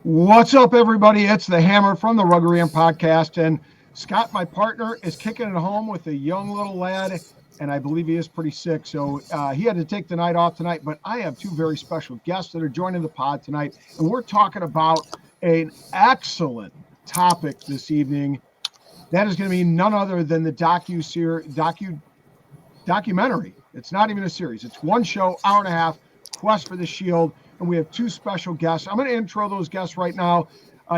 What's up, everybody? It's the Hammer from the Rugby Rant podcast, and Scott, my partner, is kicking it home with a young little lad, and I believe he is pretty sick, so he had to take the night off tonight. But I have two very special guests that are joining the pod tonight, and we're talking about an excellent topic this evening. That is going to be none other than the documentary. It's not even a series. It's one show, hour and a half, Quest for the Shield. And we have two special guests. I'm going to intro those guests right now.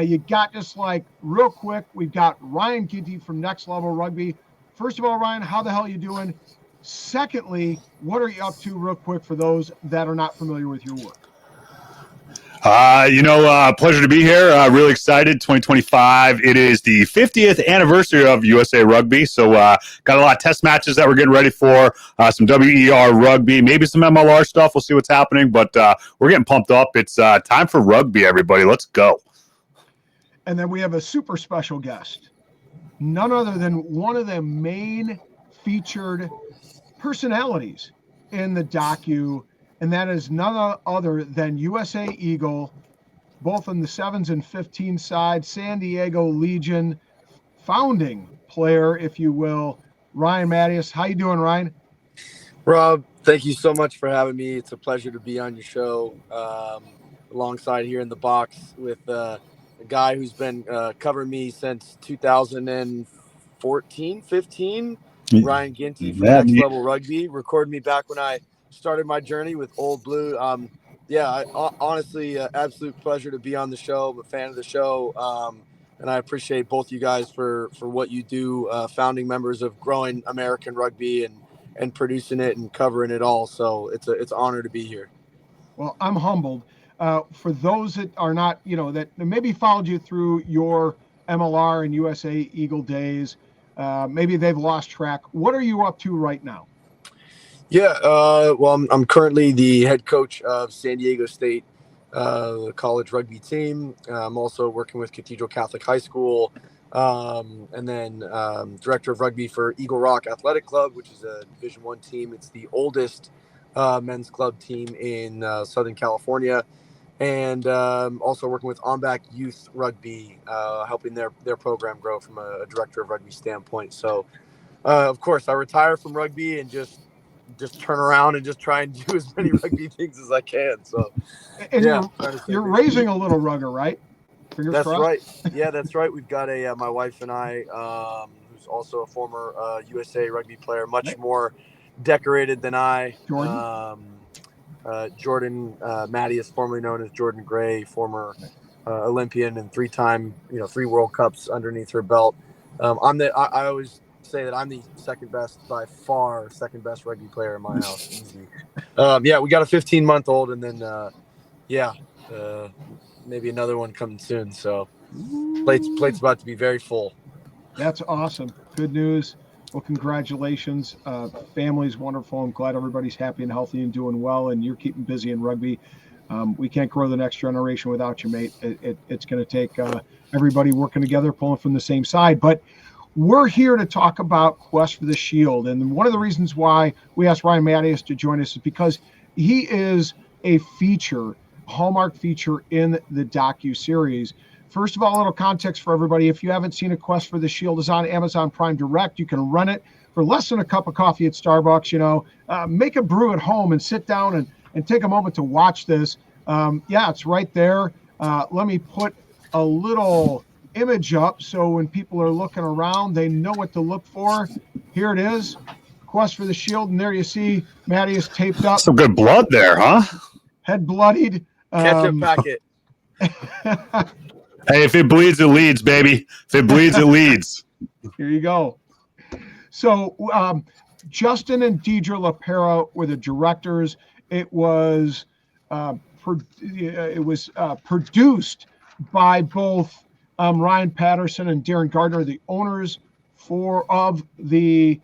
You got just like real quick, we've got Ryan Ginty from Next Level Rugby. First of all, Ryan, how the hell are you doing? Secondly, what are you up to real quick for those that are not familiar with your work? Pleasure to be here. Really excited. 2025. It is the 50th anniversary of USA Rugby. So got a lot of test matches that we're getting ready for. Some WER rugby, maybe some MLR stuff. We'll see what's happening, but we're getting pumped up. It's time for rugby, everybody. Let's go. And then we have a super special guest, none other than one of the main featured personalities in the docu, and that is none other than USA Eagle, both on the 7s and 15 side, San Diego Legion founding player, if you will, Ryan Matyas. How you doing, Ryan? Rob, thank you so much for having me. It's a pleasure to be on your show alongside here in the box with a guy who's been covering me since 2014, 15, Ryan Ginty from Next Level Rugby. Recorded me back when I started my journey with Old Blue. Honestly, absolute pleasure to be on the show. I'm a fan of the show, and I appreciate both you guys for what you do, founding members of growing American rugby and producing it and covering it all. So it's an honor to be here. Well, I'm humbled. For those that are not, that maybe followed you through your MLR and USA Eagle days, maybe they've lost track. What are you up to right now? Yeah, I'm currently the head coach of San Diego State college rugby team. I'm also working with Cathedral Catholic High School, and then director of rugby for Eagle Rock Athletic Club, which is a Division I team. It's the oldest men's club team in Southern California, and also working with On-Back Youth Rugby, helping their program grow from a director of rugby standpoint. So, of course, I retire from rugby and just turn around and just try and do as many rugby things as I can. So, and you're raising a little rugger, right? That's crossed. Right. Yeah, that's right. We've got my wife and I, who's also a former USA rugby player, much more decorated than I. Jordan Matyas, formerly known as Jordan Gray, former Olympian and 3-time, 3 World Cups underneath her belt. I always say that I'm the second best rugby player in my house. Easy. We got a 15-month-old, and then maybe another one coming soon. So plate's about to be very full. That's awesome. Good news. Well, congratulations. Family's wonderful. I'm glad everybody's happy and healthy and doing well, and you're keeping busy in rugby. We can't grow the next generation without you, mate. It's going to take everybody working together, pulling from the same side. But we're here to talk about Quest for the Shield. And one of the reasons why we asked Ryan Matyas to join us is because he is a hallmark feature in the docu-series. First of all, a little context for everybody. If you haven't seen A Quest for the Shield, it's on Amazon Prime Direct. You can rent it for less than a cup of coffee at Starbucks. Make a brew at home and sit down and take a moment to watch this. It's right there. Let me put a little image up so when people are looking around, they know what to look for. Here it is, Quest for the Shield, and there you see Matyas taped up. Some good blood there, huh? Head bloodied. Ketchup packet. Hey, if it bleeds, it leads, baby. If it bleeds, it leads. Here you go. So Justin and Deidre LaPera were the directors. It was produced by both Ryan Patterson and Darren Gardner, the owners of the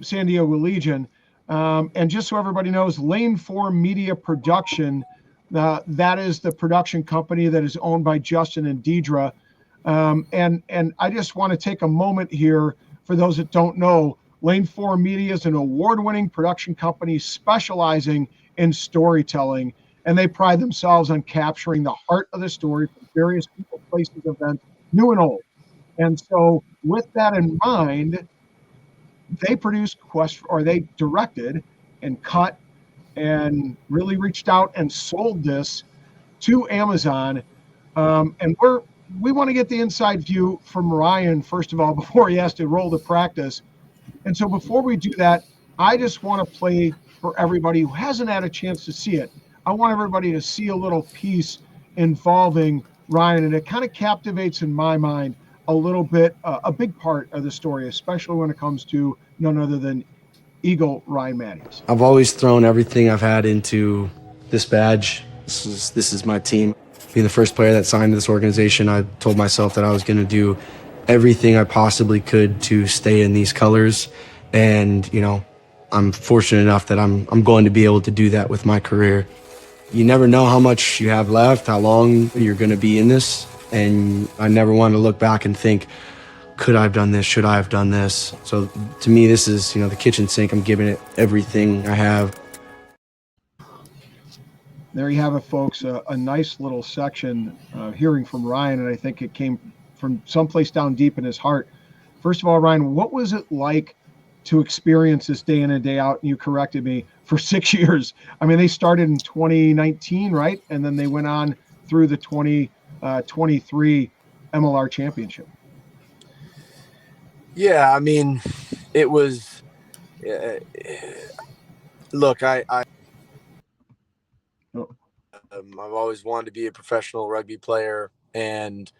San Diego Legion. And just so everybody knows, Lane 4 Media Production, that is the production company that is owned by Justin and Deidre. And I just want to take a moment here for those that don't know. Lane 4 Media is an award-winning production company specializing in storytelling. and they pride themselves on capturing the heart of the story from various people, places, events, new and old. And so, with that in mind, they produced or they directed and cut and really reached out and sold this to Amazon. And we want to get the inside view from Ryan, first of all, before he has to roll to practice. And so before we do that, I just want to play for everybody who hasn't had a chance to see it. I want everybody to see a little piece involving Ryan, and it kind of captivates in my mind a little bit, a big part of the story, especially when it comes to none other than Eagle Ryan Matyas. I've always thrown everything I've had into this badge. This is my team. Being the first player that signed this organization, I told myself that I was going to do everything I possibly could to stay in these colors. And, you know, I'm fortunate enough that I'm going to be able to do that with my career. You never know how much you have left, how long you're going to be in this. And I never want to look back and think, could I have done this? Should I have done this? So to me, this is, you know, the kitchen sink. I'm giving it everything I have. There you have it, folks. A nice little section hearing from Ryan, and I think it came from someplace down deep in his heart. First of all, Ryan, what was it like to experience this day in and day out? And you corrected me, for 6 years. I mean, they started in 2019, right? And then they went on through the 2023 MLR championship. Yeah, I mean, it was. Look, I've always wanted to be a professional rugby player, and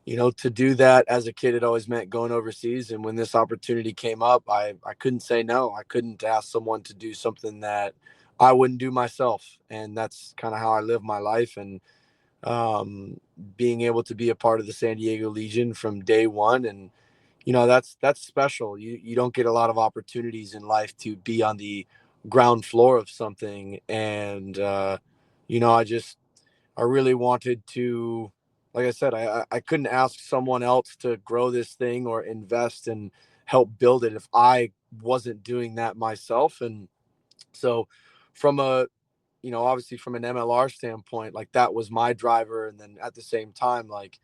you know, to do that as a kid, it always meant going overseas. And when this opportunity came up, I couldn't say no. I couldn't ask someone to do something that I wouldn't do myself, and that's kind of how I live my life. And being able to be a part of the San Diego Legion from day one, and you know, that's special. You don't get a lot of opportunities in life to be on the ground floor of something, and you know, I really wanted to, like I said, I couldn't ask someone else to grow this thing or invest and help build it if I wasn't doing that myself. And so from a, you know, obviously from an MLR standpoint, like that was my driver. And then at the same time, like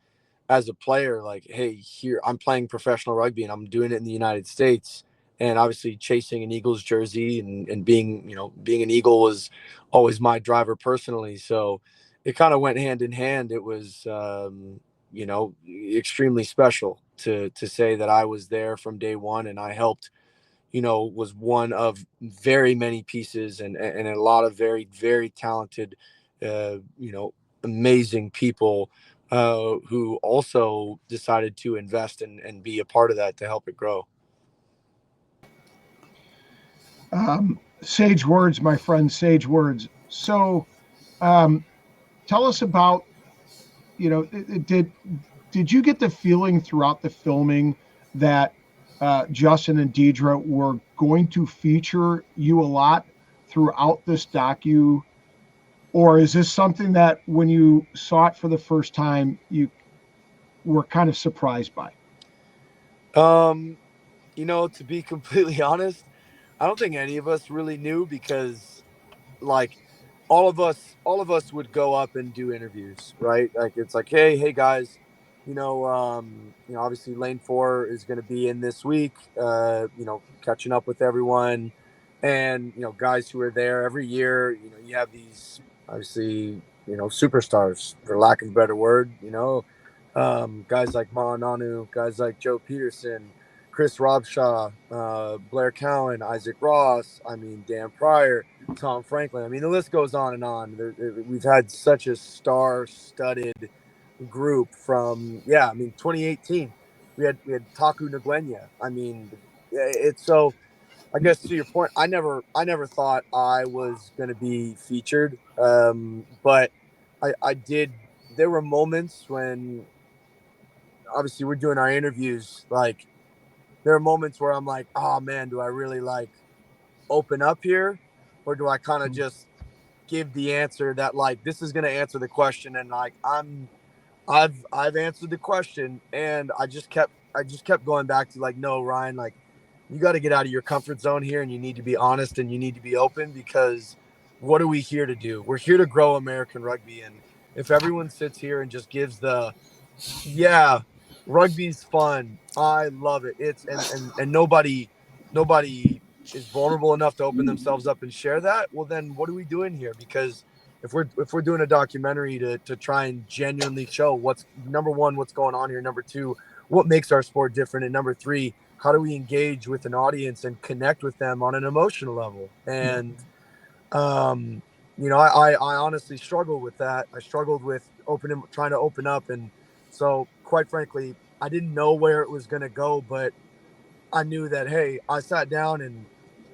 as a player, like, hey, here I'm playing professional rugby and I'm doing it in the United States. And obviously chasing an Eagles jersey and being, you know, being an Eagle was always my driver personally. So it kind of went hand in hand. It was, you know, extremely special to say that I was there from day one and I helped, you know, was one of very many pieces and a lot of very, very talented, you know, amazing people who also decided to invest and be a part of that to help it grow. Sage words, my friend, sage words. So tell us about, you know, did you get the feeling throughout the filming that Justin and Deidre were going to feature you a lot throughout this docu? Or is this something that when you saw it for the first time, you were kind of surprised by? You know, to be completely honest, I don't think any of us really knew because like all of us would go up and do interviews, right? Like it's like, hey guys, you know, obviously lane 4 is going to be in this week, you know, catching up with everyone. And, you know, guys who are there every year, you know, you have these obviously, you know, superstars for lack of a better word, you know, guys like Marananu, guys like Joe Peterson, Chris Robshaw, Blair Cowan, Isaac Ross, I mean, Dan Pryor, Tom Franklin. I mean, the list goes on and on. We've had such a star-studded group from, I mean, 2018. We had Taku Nguyen. I mean, it's so. I guess to your point, I never thought I was going to be featured, but I did. There were moments when, obviously, we're doing our interviews. Like, there are moments where I'm like, oh man, do I really like open up here, or do I kind of just give the answer that like this is going to answer the question, and like I've answered the question, and I just kept going back to like, no, Ryan, like you got to get out of your comfort zone here, and you need to be honest and you need to be open, because what are we here to do? We're here to grow American rugby. And if everyone sits here and just gives yeah, rugby's fun. I love it. And nobody is vulnerable enough to open themselves up and share that. Well, then what are we doing here? Because if we're doing a documentary to try and genuinely show what's number one, what's going on here, number two, what makes our sport different, and number three, how do we engage with an audience and connect with them on an emotional level? And I honestly struggled with that. I struggled with trying to open up. And so quite frankly, I didn't know where it was going to go, but I knew that, hey, I sat down and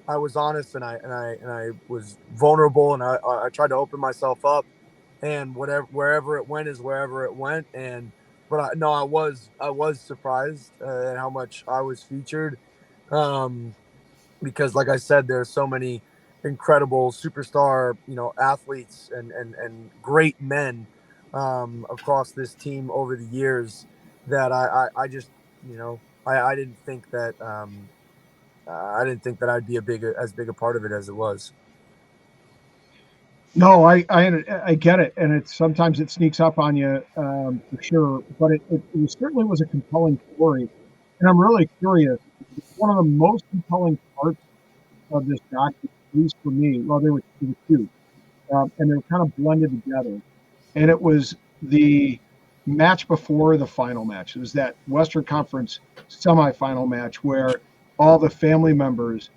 I was honest, and I was vulnerable, and I tried to open myself up, and wherever it went is wherever it went. And, but I was surprised at how much I was featured. Um, because like I said, there's so many incredible superstar, athletes and great men across this team over the years that I just, I didn't think that I'd be as big a part of it as it was. No, I get it, and it's sometimes it sneaks up on you for sure. But it certainly was a compelling story, and I'm really curious. One of the most compelling parts of this document, at least for me, well, there were two, and they were kind of blended together. And it was the match before the final match. It was that Western Conference semifinal match where all the family members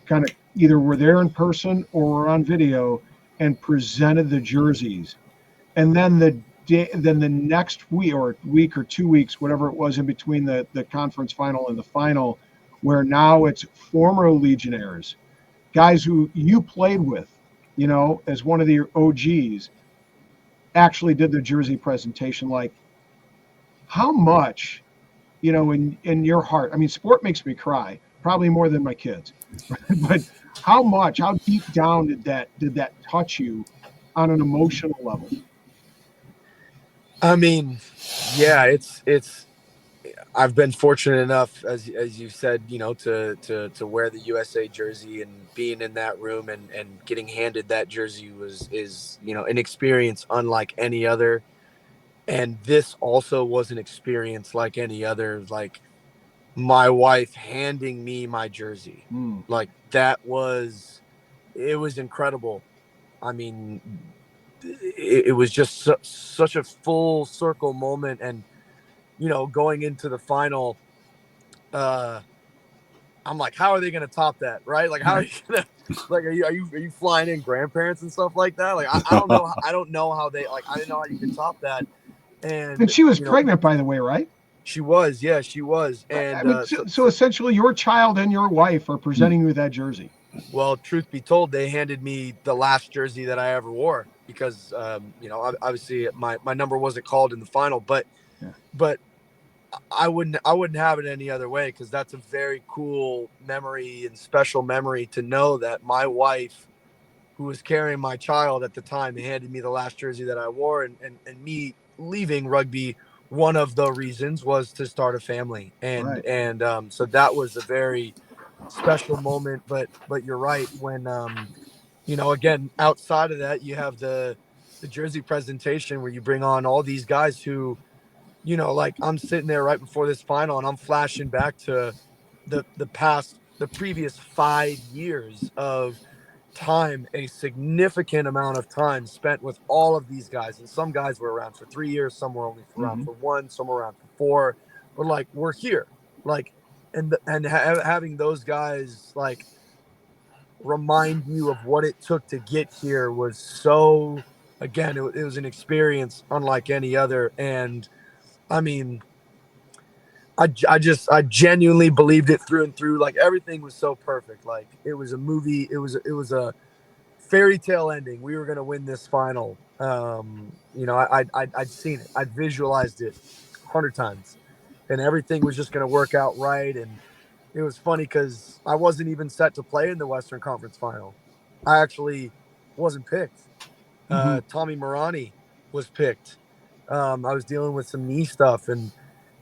kind of either were there in person or were on video and presented the jerseys. And then the next week or 2 weeks, whatever it was in between the conference final and the final, where now it's former Legionnaires, guys who you played with, as one of the OGs, actually did the jersey presentation. Like, how much, in your heart, I mean, sport makes me cry, probably more than my kids, but how deep down did that touch you on an emotional level? I mean, yeah, it's I've been fortunate enough, as you said, to wear the USA jersey, and being in that room and getting handed that jersey is an experience unlike any other. And this also was an experience like any other. Like, my wife handing me my jersey, like, it was incredible. I mean, it was just such a full circle moment. And going into the final, uh I'm like, how are they going to top that, right? Like, how are you going to, like, are you flying in grandparents and stuff like that? Like, I don't know. I don't know how they, like, I didn't know how you could top that. And And she was pregnant, by the way, right? she was, yeah, she was. And I mean, so essentially, your child and your wife are presenting you with that jersey. well, truth be told, they handed me the last jersey that I ever wore because, obviously my number wasn't called in the final, but, Yeah. but I wouldn't have it any other way, because that's a very cool memory and special memory to know that my wife, who was carrying my child at the time, handed me the last jersey that I wore. And me leaving rugby, one of the reasons was to start a family. And Right. so that was a very special moment. But you're right, when again, outside of that, you have the jersey presentation where you bring on all these guys who, like, I'm sitting there right before this final, and I'm flashing back to the previous 5 years of time, a significant amount of time spent with all of these guys. And some guys were around for 3 years, some were only around for one, some were around for four. But, like, we're here, like, having those guys, like, remind you of what it took to get here was so. Again, it was an experience unlike any other. And I mean, I genuinely believed it through and through. Like, everything was so perfect. Like, it was a movie. It was a fairy tale ending. We were going to win this final. I'd seen it. I'd visualized it 100 times, and everything was just going to work out right. And it was funny because I wasn't even set to play in the Western Conference final. I actually wasn't picked. Tommy Morani was picked. I was dealing with some knee stuff, and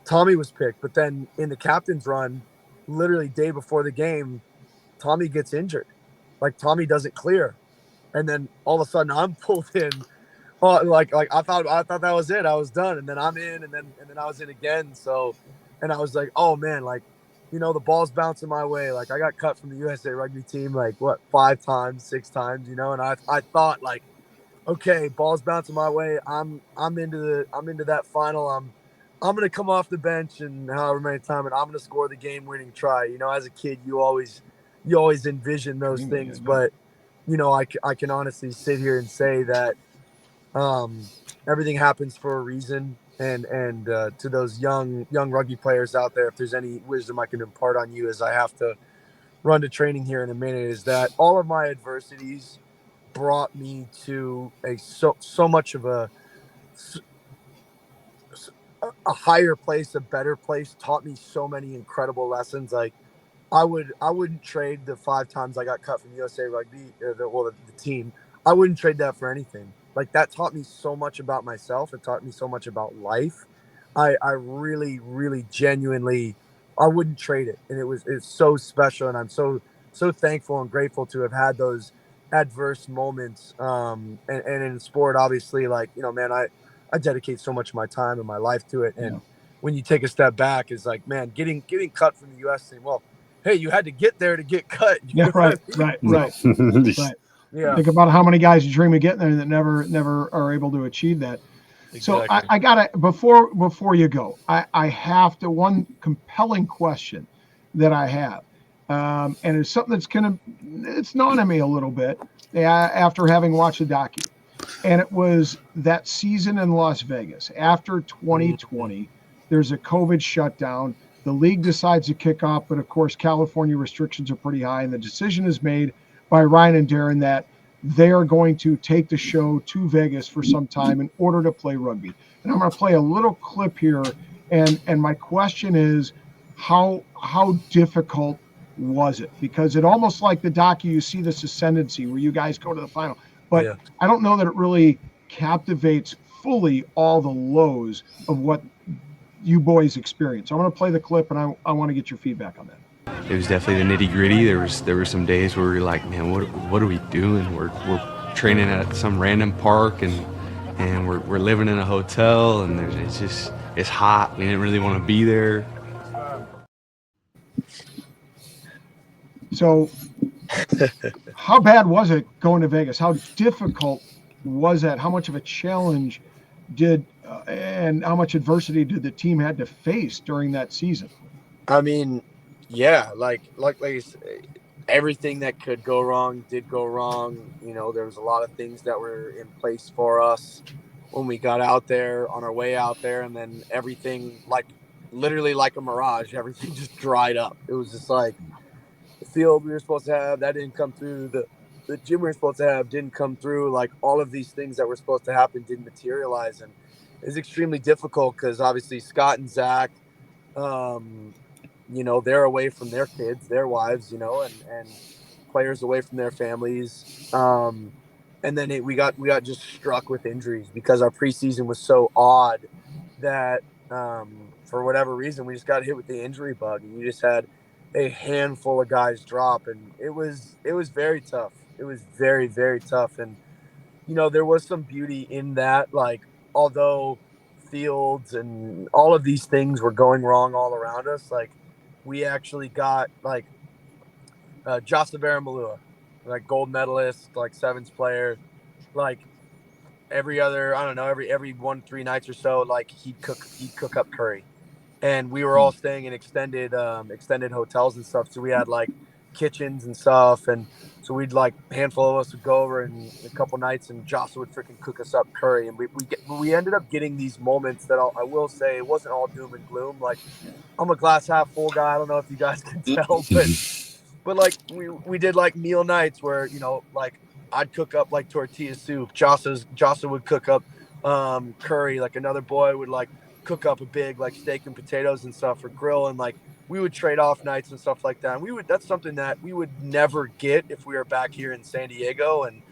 Tommy was picked. But then in the captain's run, literally day before the game, Tommy gets injured. like Tommy doesn't clear. And then all of a sudden I'm pulled in. Like I thought that was it. I was done. And then I'm in, and then I was in again. So, and I was like, oh man, like, you know, the ball's bouncing my way. Like I got cut from the USA rugby team, like what, 5 times, 6 times, you know? And I thought like, okay, ball's bouncing my way. I'm into that final. I'm gonna come off the bench and however many times, and I'm gonna score the game winning try. You know, as a kid, you always envision those things, but you know, I can honestly sit here and say that everything happens for a reason. And to those young rugby players out there, if there's any wisdom I can impart on you as I have to run to training here in a minute, is that all of my adversities brought me to so much of a higher place, a better place, taught me so many incredible lessons. Like I wouldn't trade the 5 times I got cut from USA Rugby, the team. I wouldn't trade that for anything. Like that taught me so much about myself. It taught me so much about life. I really, really genuinely, I wouldn't trade it. And it's so special. And I'm so thankful and grateful to have had those adverse moments. And in sport, obviously, like, you know, man, I dedicate so much of my time and my life to it. And when you take a step back, it's like, man, getting cut from the US team, well, hey, you had to get there to get cut. Yeah, right. Yeah. Think about how many guys dream of getting there that never are able to achieve that. Exactly. So I gotta, before you go, I have to, one compelling question that I have, and it's something that's it's gnawing at me a little bit after having watched the docu, and it was that season in Las Vegas after 2020. There's a COVID shutdown. The league decides to kick off, but of course, California restrictions are pretty high, and the decision is made by Ryan and Darren that they are going to take the show to Vegas for some time in order to play rugby. And I'm going to play a little clip here, and my question is, how difficult was it? Because it almost like the docu, you see this ascendancy where you guys go to the final, but I don't know that it really captivates fully all the lows of what you boys experience. I'm going to play the clip, and I want to get your feedback on that. It was definitely the nitty gritty. There were some days where we were like, man, what are we doing? We're training at some random park and we're living in a hotel, and it's hot. We didn't really want to be there. So how bad was it going to Vegas? How difficult was that? How much of a challenge and how much adversity did the team had to face during that season? I mean, yeah, like everything that could go wrong did go wrong. You know, there was a lot of things that were in place for us when we got out there, on our way out there, and then everything, like literally like a mirage, everything just dried up. It was just like the field we were supposed to have, that didn't come through. The gym we were supposed to have didn't come through. Like all of these things that were supposed to happen didn't materialize, and it's extremely difficult because obviously Scott and Zach, you know, they're away from their kids, their wives, you know, and players away from their families. And then we got just struck with injuries because our preseason was so odd that for whatever reason, we just got hit with the injury bug, and you just had a handful of guys drop, and it was very tough. It was very, very tough. And, you know, there was some beauty in that, like, although fields and all of these things were going wrong all around us, like, we actually got like Jocelyn Malua, like gold medalist, like sevens player, like every other, I don't know, every 1-3 nights or so, like he'd cook up curry, and we were all staying in extended hotels and stuff, so we had like kitchens and stuff, and so we'd like a handful of us would go over and a couple nights, and Jocelyn would freaking cook us up curry, and we ended up getting these moments that I will say it wasn't all doom and gloom. Like, I'm a glass half full guy. I don't know if you guys can tell, but like we did like meal nights where, you know, like I'd cook up like tortilla soup. Jocelyn would cook up curry. Like another boy would like cook up a big like steak and potatoes and stuff for grill, and like we would trade off nights and stuff like that. And that's something that we would never get if we were back here in San Diego. And,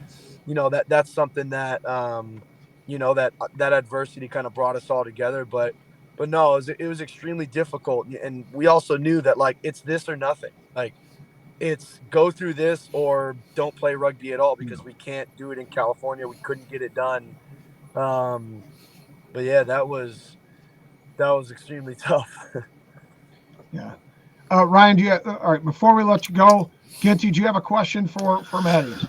you know, that's something that, you know, that adversity kind of brought us all together. But no, it was extremely difficult. And we also knew that, like, it's this or nothing. Like, it's go through this or don't play rugby at all, because we can't do it in California. We couldn't get it done. But yeah, that was extremely tough. Yeah. Ryan, all right, before we let you go, Ginty, do you have a question for Matyas?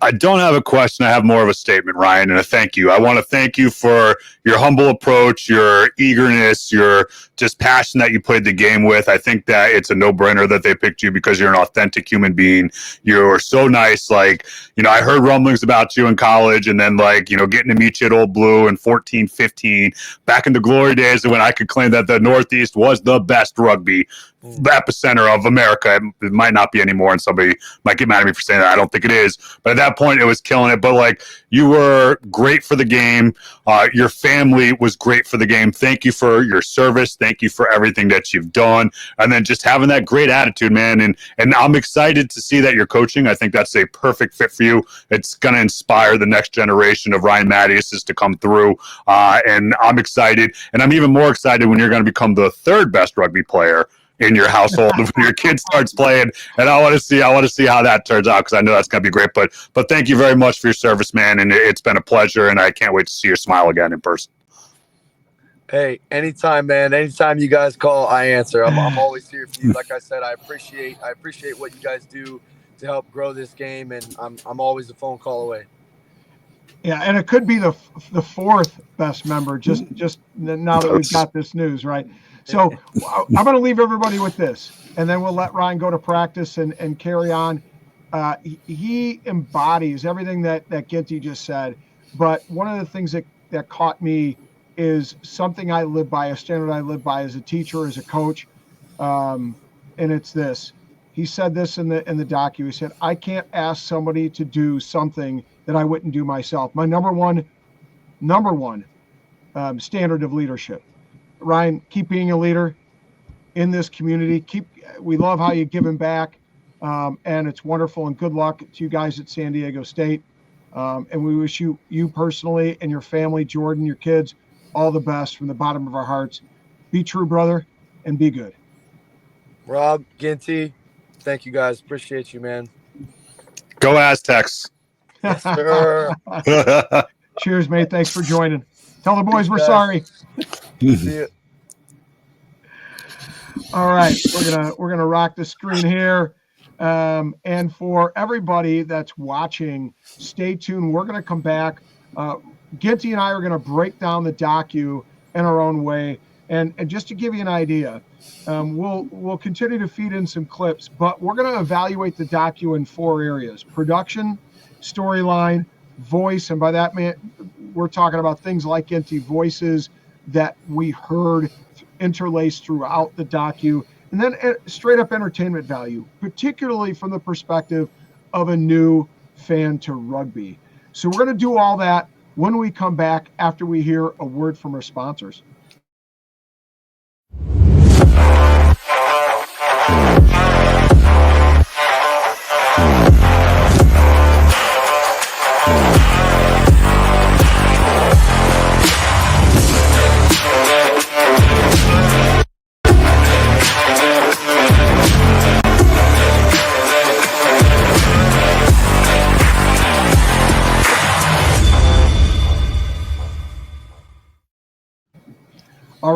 I don't have a question. I have more of a statement, Ryan, and a thank you. I want to thank you for your humble approach, your eagerness, your just passion that you played the game with. I think that it's a no-brainer that they picked you because you're an authentic human being. You're so nice. Like, I heard rumblings about you in college, and then, getting to meet you at Old Blue in 14, 15, back in the glory days when I could claim that the Northeast was the best rugby epicenter of America. It might not be anymore, and somebody might get mad at me for saying that. I don't think it is. But at that point, it was killing it. But you were great for the game. Your family was great for the game. Thank you for your service. Thank you for everything that you've done. And then just having that great attitude, man. And I'm excited to see that you're coaching. I think that's a perfect fit for you. It's going to inspire the next generation of Ryan Matyas to come through. And I'm excited. And I'm even more excited when you're going to become the third best rugby player in your household when your kid starts playing. And I want to see how that turns out, because I know that's going to be great. But thank you very much for your service, man. And it's been a pleasure, and I can't wait to see your smile again in person. Hey, anytime, man. Anytime you guys call, I answer. I'm always here for you. Like I said, I appreciate what you guys do to help grow this game, and I'm always a phone call away. Yeah, and it could be the fourth best member just now that we've got this news, right? So I'm going to leave everybody with this, and then we'll let Ryan go to practice and carry on. He embodies everything that Ginty just said, but one of the things that caught me is something I live by, a standard I live by as a teacher, as a coach, and it's this. He said this in the docu. He said, "I can't ask somebody to do something that I wouldn't do myself." My number one standard of leadership. Ryan, keep being a leader in this community. We love how you give him back, and it's wonderful. And good luck to you guys at San Diego State. And we wish you personally and your family, Jordan, your kids, all the best from the bottom of our hearts. Be true, brother, and be good. Rob, Ginty, thank you guys. Appreciate you, man. Go Aztecs. Yes, sir. Cheers, mate. Thanks for joining. Tell the boys we're guys. sorry. See you. All right, we're gonna rock the screen here, and for everybody that's watching, stay tuned. We're gonna come back. Ginty and I are gonna break down the docu in our own way, and just to give you an idea, we'll continue to feed in some clips, but we're gonna evaluate the docu in 4 areas: production, storyline, voice, and by that we're talking about things like Ginty, voices that we heard interlaced throughout the docu, and then straight up entertainment value, particularly from the perspective of a new fan to rugby. So we're going to do all that when we come back after we hear a word from our sponsors. All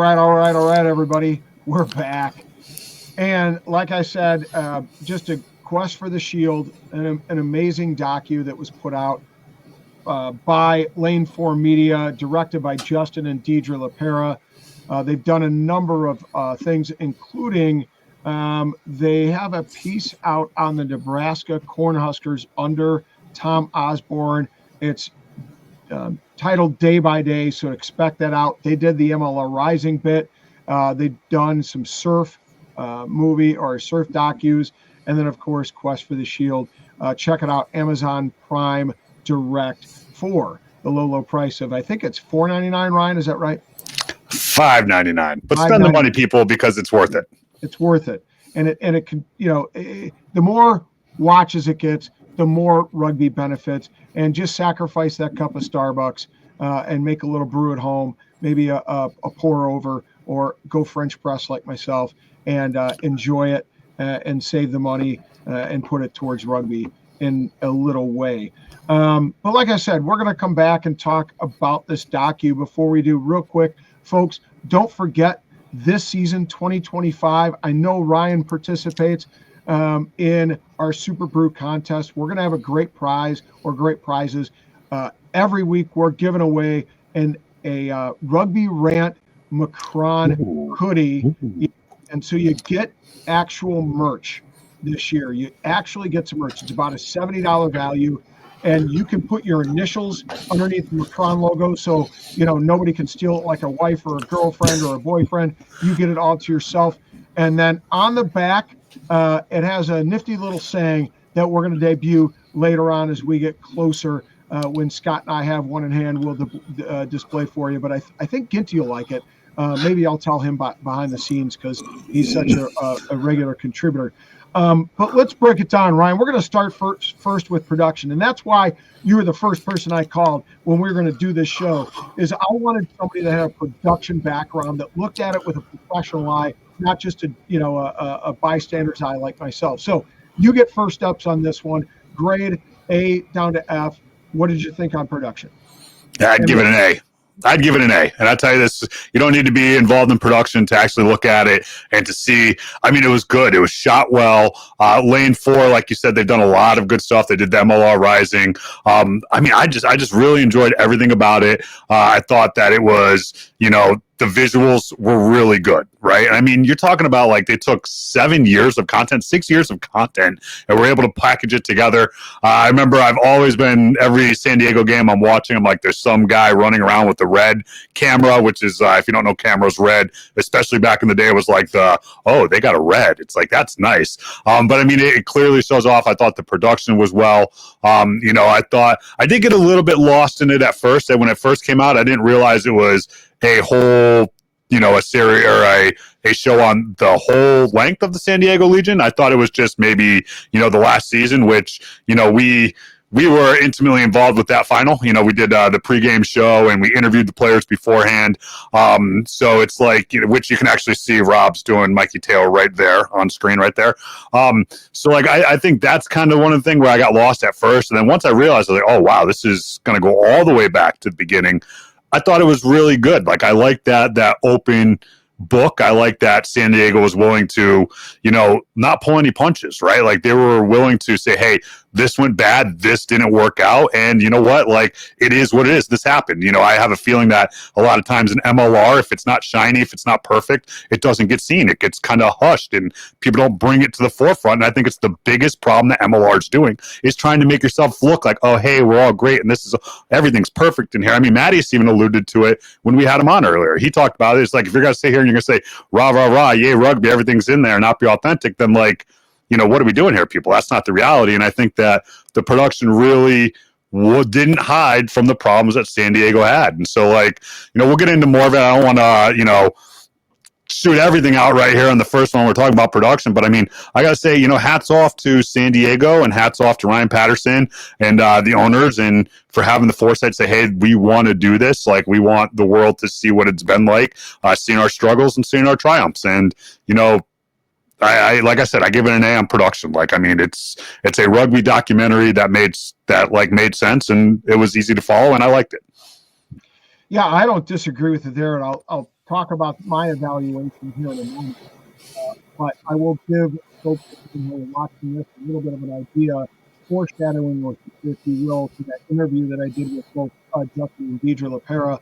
right, everybody. We're back. And like I said, just a quest for the shield, an amazing docu that was put out by Lane 4 Media, directed by Justin and Deidre LaPera. They've done a number of things, including they have a piece out on the Nebraska Cornhuskers under Tom Osborne. It's titled Day by Day, so expect that out. They did the MLR Rising bit. They've done some surf movie or surf docus, and then of course Quest for the Shield. Check it out, Amazon Prime Direct for the low price of, I think it's $4.99. Ryan, is that right? $5.99, but spend the money, people, because it's worth it. It's worth it, and it can, the more watches it gets, the more rugby benefits. And just sacrifice that cup of Starbucks and make a little brew at home, maybe a pour over, or go French press like myself, and enjoy it and save the money. and put it towards rugby in a little way. But like I said, we're going to come back and talk about this docu. Before we do, real quick, folks, don't forget this season, 2025, I know Ryan participates in our Super Brew contest. We're going to have a great prize or great prizes. Every week we're giving away a Rugby Rant Macron hoodie. And so you get actual merch this year. You actually get some merch. It's about a $70 value. And you can put your initials underneath the Macron logo, so nobody can steal it like a wife or a girlfriend or a boyfriend. You get it all to yourself. And then on the back, it has a nifty little saying that we're going to debut later on as we get closer. When Scott and I have one in hand, we'll display for you. But I think Ginty will like it. Maybe I'll tell him behind the scenes because he's such a regular contributor. But let's break it down, Ryan. We're going to start first with production. And that's why you were the first person I called when we were going to do this show, is I wanted somebody that had a production background that looked at it with a professional eye, not just a bystander's eye like myself. So you get first ups on this one. Grade A down to F. What did you think on production? I'd give it an A. I'd give it an A. And I tell you this, you don't need to be involved in production to actually look at it and to see. I mean, it was good. It was shot well. Lane 4, like you said, they've done a lot of good stuff. They did the MLR Rising. I mean, I just really enjoyed everything about it. I thought that it was, the visuals were really good, right? I mean, you're talking about like they took 7 years of content, 6 years of content, and were able to package it together. I remember I've always been, every San Diego game I'm watching, I'm like, there's some guy running around with the red camera, which is, if you don't know, cameras red, especially back in the day, it was like they got a red. It's like, that's nice. But I mean, it clearly shows off. I thought the production was well. I thought I did get a little bit lost in it at first. That when it first came out, I didn't realize it was a whole, a series or a show on the whole length of the San Diego Legion. I thought it was just maybe, the last season, which, we were intimately involved with that final. We did the pregame show and we interviewed the players beforehand. So it's like, which you can actually see Rob's doing Mikey Taylor right there on screen right there. So like, I think that's kind of one of the things where I got lost at first. And then once I realized, I was like, oh, wow, this is going to go all the way back to the beginning. I thought it was really good. Like, I like that open book. I like that San Diego was willing to, not pull any punches, right? Like, they were willing to say, hey, this went bad, this didn't work out, and you know what? Like, it is what it is. This happened. I have a feeling that a lot of times in MLR, if it's not shiny, if it's not perfect, it doesn't get seen. It gets kind of hushed, and people don't bring it to the forefront. And I think it's the biggest problem that MLR is doing, is trying to make yourself look like, oh, hey, we're all great, and everything's perfect in here. I mean, Matyas even alluded to it when we had him on earlier. He talked about it. It's like, if you're going to sit here and you're going to say, rah, rah, rah, yay, rugby, everything's in there, and not be authentic, then like, what are we doing here, people? That's not the reality. And I think that the production really didn't hide from the problems that San Diego had. And so, like, we'll get into more of it. I don't want to, shoot everything out right here on the first one. We're talking about production. But, I mean, I got to say, hats off to San Diego and hats off to Ryan Patterson and the owners, and for having the foresight to say, hey, we want to do this. Like, we want the world to see what it's been like, seeing our struggles and seeing our triumphs. And, I like I said, I give it an A on production. Like, I mean, it's a rugby documentary that made sense, and it was easy to follow, and I liked it. Yeah, I don't disagree with it there, and I'll talk about my evaluation here in a moment. But I will give folks who are watching this a little bit of an idea, foreshadowing, if you will, to that interview that I did with both Justin and Deidre LaPera,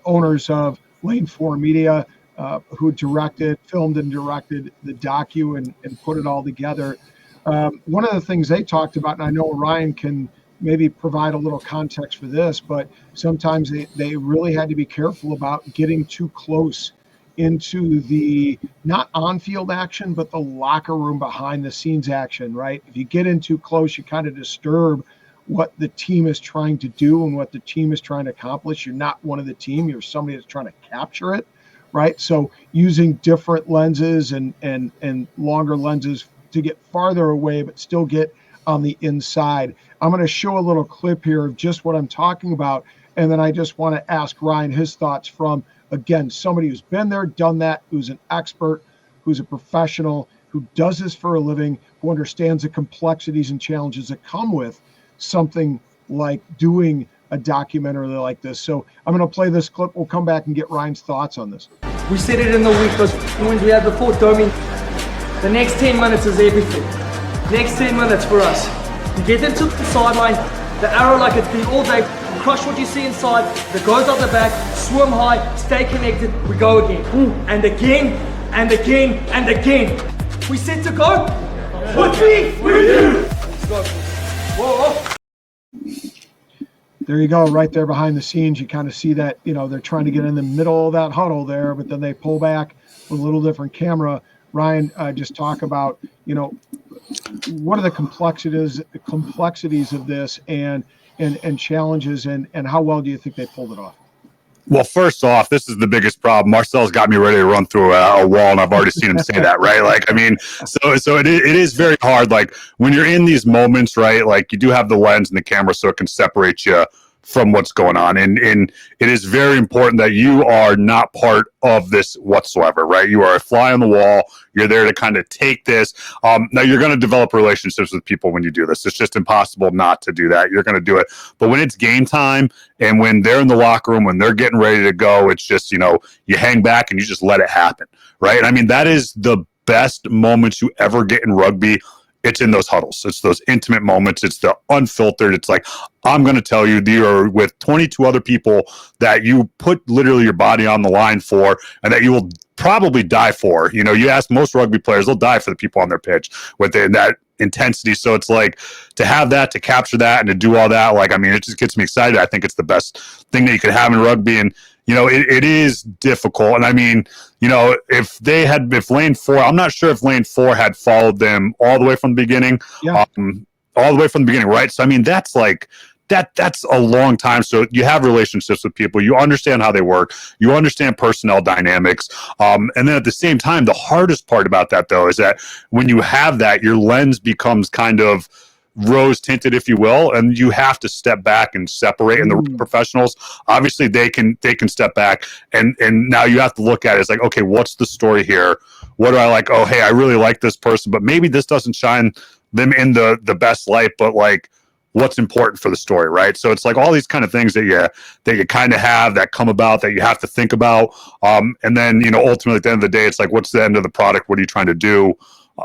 owners of Lane 4 Media, who filmed and directed the docu and put it all together. One of the things they talked about, and I know Ryan can maybe provide a little context for this, but sometimes they really had to be careful about getting too close into the, not on-field action, but the locker room behind the scenes action, right? If you get in too close, you kind of disturb what the team is trying to do and what the team is trying to accomplish. You're not one of the team, you're somebody that's trying to capture it. Right. So using different lenses and longer lenses to get farther away, but still get on the inside. I'm going to show a little clip here of just what I'm talking about. And then I just want to ask Ryan his thoughts from, again, somebody who's been there, done that, who's an expert, who's a professional, who does this for a living, who understands the complexities and challenges that come with something like doing a documentary like this. So I'm going to play this clip. We'll come back and get Ryan's thoughts on this. We said it in the week, because when we had before, Domi, the next 10 minutes is everything. Next 10 minutes for us. You get into the sideline, the arrow like it's been all day, crush what you see inside, that goes up the back, swim high, stay connected, we go again. And again, and again, and again. We set to go. With me, with you. Let's go. Whoa. There you go, right there behind the scenes. You kind of see that, they're trying to get in the middle of that huddle there, but then they pull back with a little different camera. Ryan, just talk about, what are the complexities of this and challenges, and how well do you think they pulled it off? Well, first off, this is the biggest problem. Marcel's got me ready to run through a wall, and I've already seen him say that, right? Like, I mean, so it is very hard. Like, when you're in these moments, right, like, you do have the lens and the camera so it can separate you from what's going on. And it is very important that you are not part of this whatsoever, right? You are a fly on the wall. You're there to kind of take this. Now, you're going to develop relationships with people when you do this. It's just impossible not to do that. You're going to do it. But when it's game time and when they're in the locker room, when they're getting ready to go, it's just, you hang back and you just let it happen, right? I mean, that is the best moments you ever get in rugby. It's in those huddles. It's those intimate moments. It's the unfiltered. It's like, I'm going to tell you, you're with 22 other people that you put literally your body on the line for, and that you will probably die for. You ask most rugby players, they'll die for the people on their pitch within that intensity. So it's like, to have that, to capture that, and to do all that, like, I mean, it just gets me excited. I think it's the best thing that you could have in rugby. And it is difficult. And I mean, if lane 4, I'm not sure if lane 4 had followed them all the way from the beginning, right? So, I mean, that's like, that's a long time. So you have relationships with people, you understand how they work, you understand personnel dynamics. And then at the same time, the hardest part about that, though, is that when you have that, your lens becomes kind of rose tinted, if you will, and you have to step back and separate. And the professionals, obviously, they can step back, and now you have to look at it as like, okay, what's the story here? What do I like? Oh, hey, I really like this person, but maybe this doesn't shine them in the best light, but like, what's important for the story, right? So it's like all these kind of things that you kind of have that come about that you have to think about. And then, ultimately at the end of the day, it's like, what's the end of the product? What are you trying to do?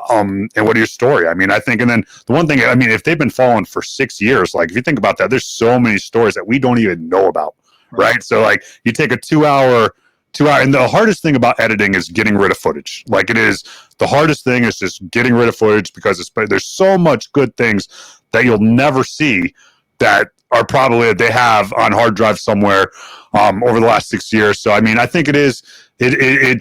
And what are your story? I mean, I think, and then the one thing, I mean, if they've been following for 6 years, like, if you think about that, there's so many stories that we don't even know about, right? So like, you take a 2 hour, and the hardest thing about editing is getting rid of footage. Like, it is, the hardest thing is just getting rid of footage, because there's so much good things that you'll never see that are probably, they have on hard drive somewhere over the last 6 years. So, I mean, I think it's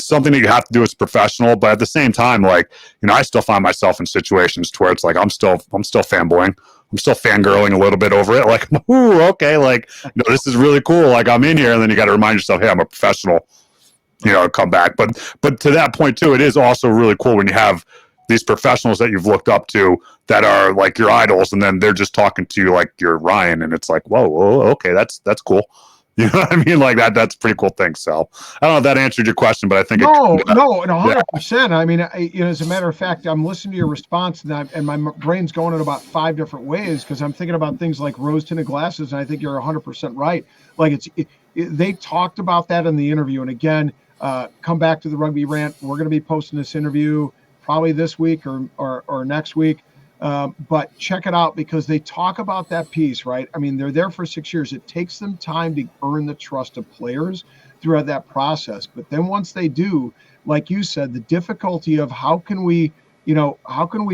something that you have to do as a professional, but at the same time, like, I still find myself in situations to where it's like, I'm still fanboying. I'm still fangirling a little bit over it. Like, ooh, okay. Like, this is really cool. Like, I'm in here. And then you got to remind yourself, hey, I'm a professional, come back. But to that point too, it is also really cool when you have these professionals that you've looked up to that are like your idols, and then they're just talking to you like you're Ryan, and it's like, whoa, okay, that's cool. You know what I mean? Like that's a pretty cool thing. So I don't know if that answered your question, but I think no, 100%. I mean, as a matter of fact, I'm listening to your response, and my brain's going in about 5 different ways, because I'm thinking about things like rose-tinted glasses, and I think you're 100% right. Like, they talked about that in the interview, and again, come back to the Rugby Rant. We're going to be posting this interview probably this week or next week. But check it out, because they talk about that piece, right? I mean, they're there for 6 years. It takes them time to earn the trust of players throughout that process. But then once they do, like you said, the difficulty of how can we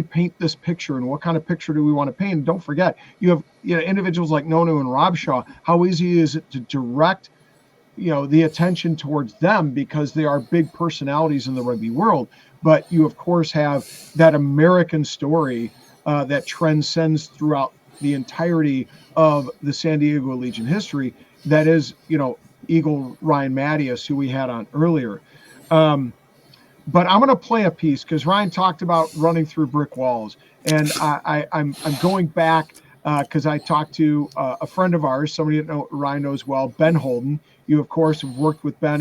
paint this picture, and what kind of picture do we want to paint? And don't forget, you have individuals like Nonu and Robshaw. How easy is it to direct the attention towards them, because they are big personalities in the rugby world? But you, of course, have that American story that transcends throughout the entirety of the San Diego Legion history. That is, Eagle Ryan Matyas, who we had on earlier. But I'm going to play a piece, because Ryan talked about running through brick walls, and I'm going back because I talked to a friend of ours, somebody that Ryan knows well, Ben Holden. You, of course, have worked with Ben.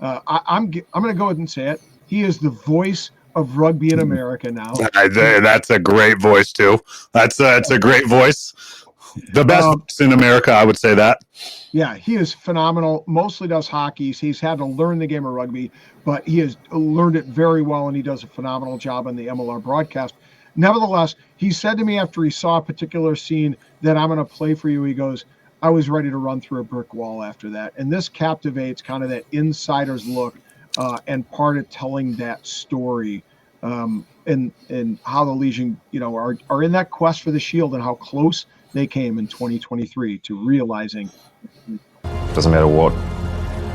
I'm going to go ahead and say it. He is the voice of rugby in America now. That's a great voice too. It's a great voice. The best voice in America, I would say that. Yeah, he is phenomenal. Mostly does hockey. He's had to learn the game of rugby, but he has learned it very well, and he does a phenomenal job on the MLR broadcast. Nevertheless, he said to me after he saw a particular scene that I'm going to play for you, he goes, I was ready to run through a brick wall after that. And this captivates kind of that insider's look and part of telling that story and how the Legion, are in that quest for the Shield and how close they came in 2023 to realizing. Doesn't matter what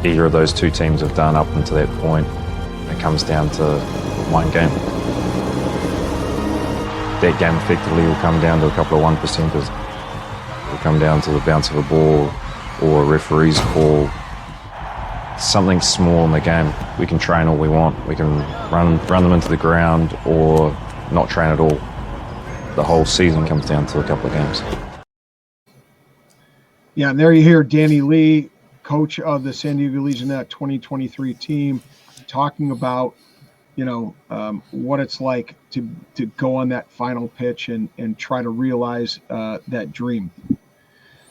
either of those two teams have done up until that point, it comes down to one game. That game effectively will come down to a couple of 1%ers. It will come down to the bounce of a ball or a referee's call. Something small in the game. We can train all we want. We can run them into the ground or not train at all. The whole season comes down to a couple of games. Yeah, and there you hear Danny Lee, coach of the San Diego Legion, that 2023 team, talking about, what it's like to go on that final pitch and try to realize that dream.